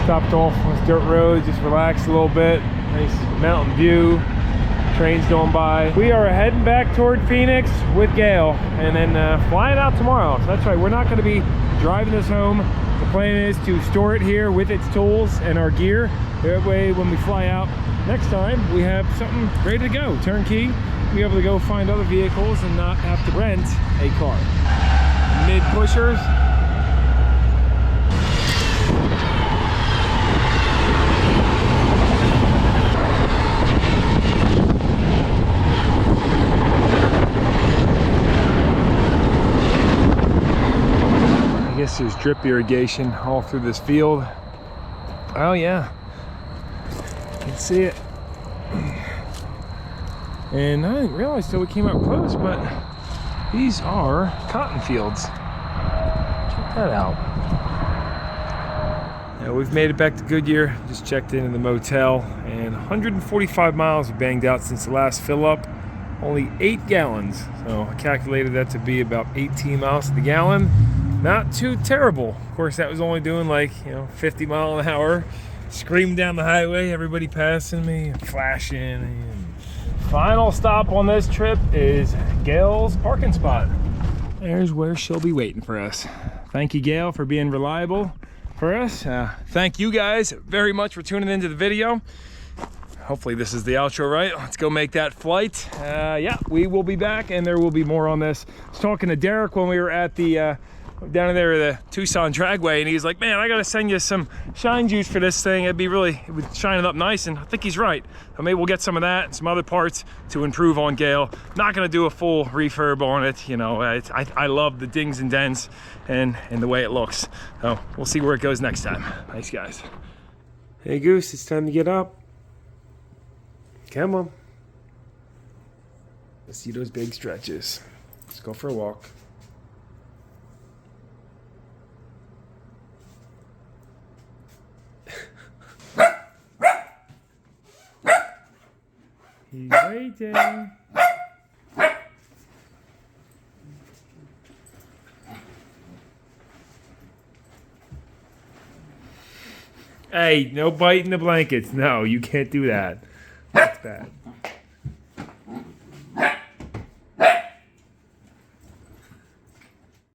Stopped off on this dirt road, just relaxed a little bit. Nice mountain view, trains going by. We are heading back toward Phoenix with Gail and then flying out tomorrow. So that's right, we're not going to be driving this home. The plan is to store it here with its tools and our gear. That way when we fly out next time, we have something ready to go, turnkey. Be able to go find other vehicles and not have to rent a car. Mid pushers. I guess there's drip irrigation all through this field. Oh yeah, you can see it. And I didn't realize till we came up close, but these are cotton fields. Check that out. Now we've made it back to Goodyear. Just checked into the motel, and 145 miles banged out since the last fill up. Only 8 gallons. So I calculated that to be about 18 miles to the gallon. Not too terrible. Of course, that was only doing like, 50 miles an hour. Screaming down the highway, everybody passing me, flashing. And final stop on this trip is Gail's parking spot. There's where she'll be waiting for us. Thank you, Gail, for being reliable for us. Thank you guys very much for tuning into the video. Hopefully this is the outro, right? Let's go make that flight. Yeah, we will be back and there will be more on this. I was talking to Derek when we were at the down there at the Tucson dragway, and he's like, man, I gotta send you some shine juice for this thing. It would shine it up nice, and I think he's right. So maybe we'll get some of that and some other parts to improve on Gail. Not gonna do a full refurb on it, I love the dings and dents and the way it looks. So we'll see where it goes next time. Thanks, guys. Hey Goose, it's time to get up. Come on. Let's see those big stretches. Let's go for a walk. He's waiting. Hey, no biting the blankets. No, you can't do that. That's bad.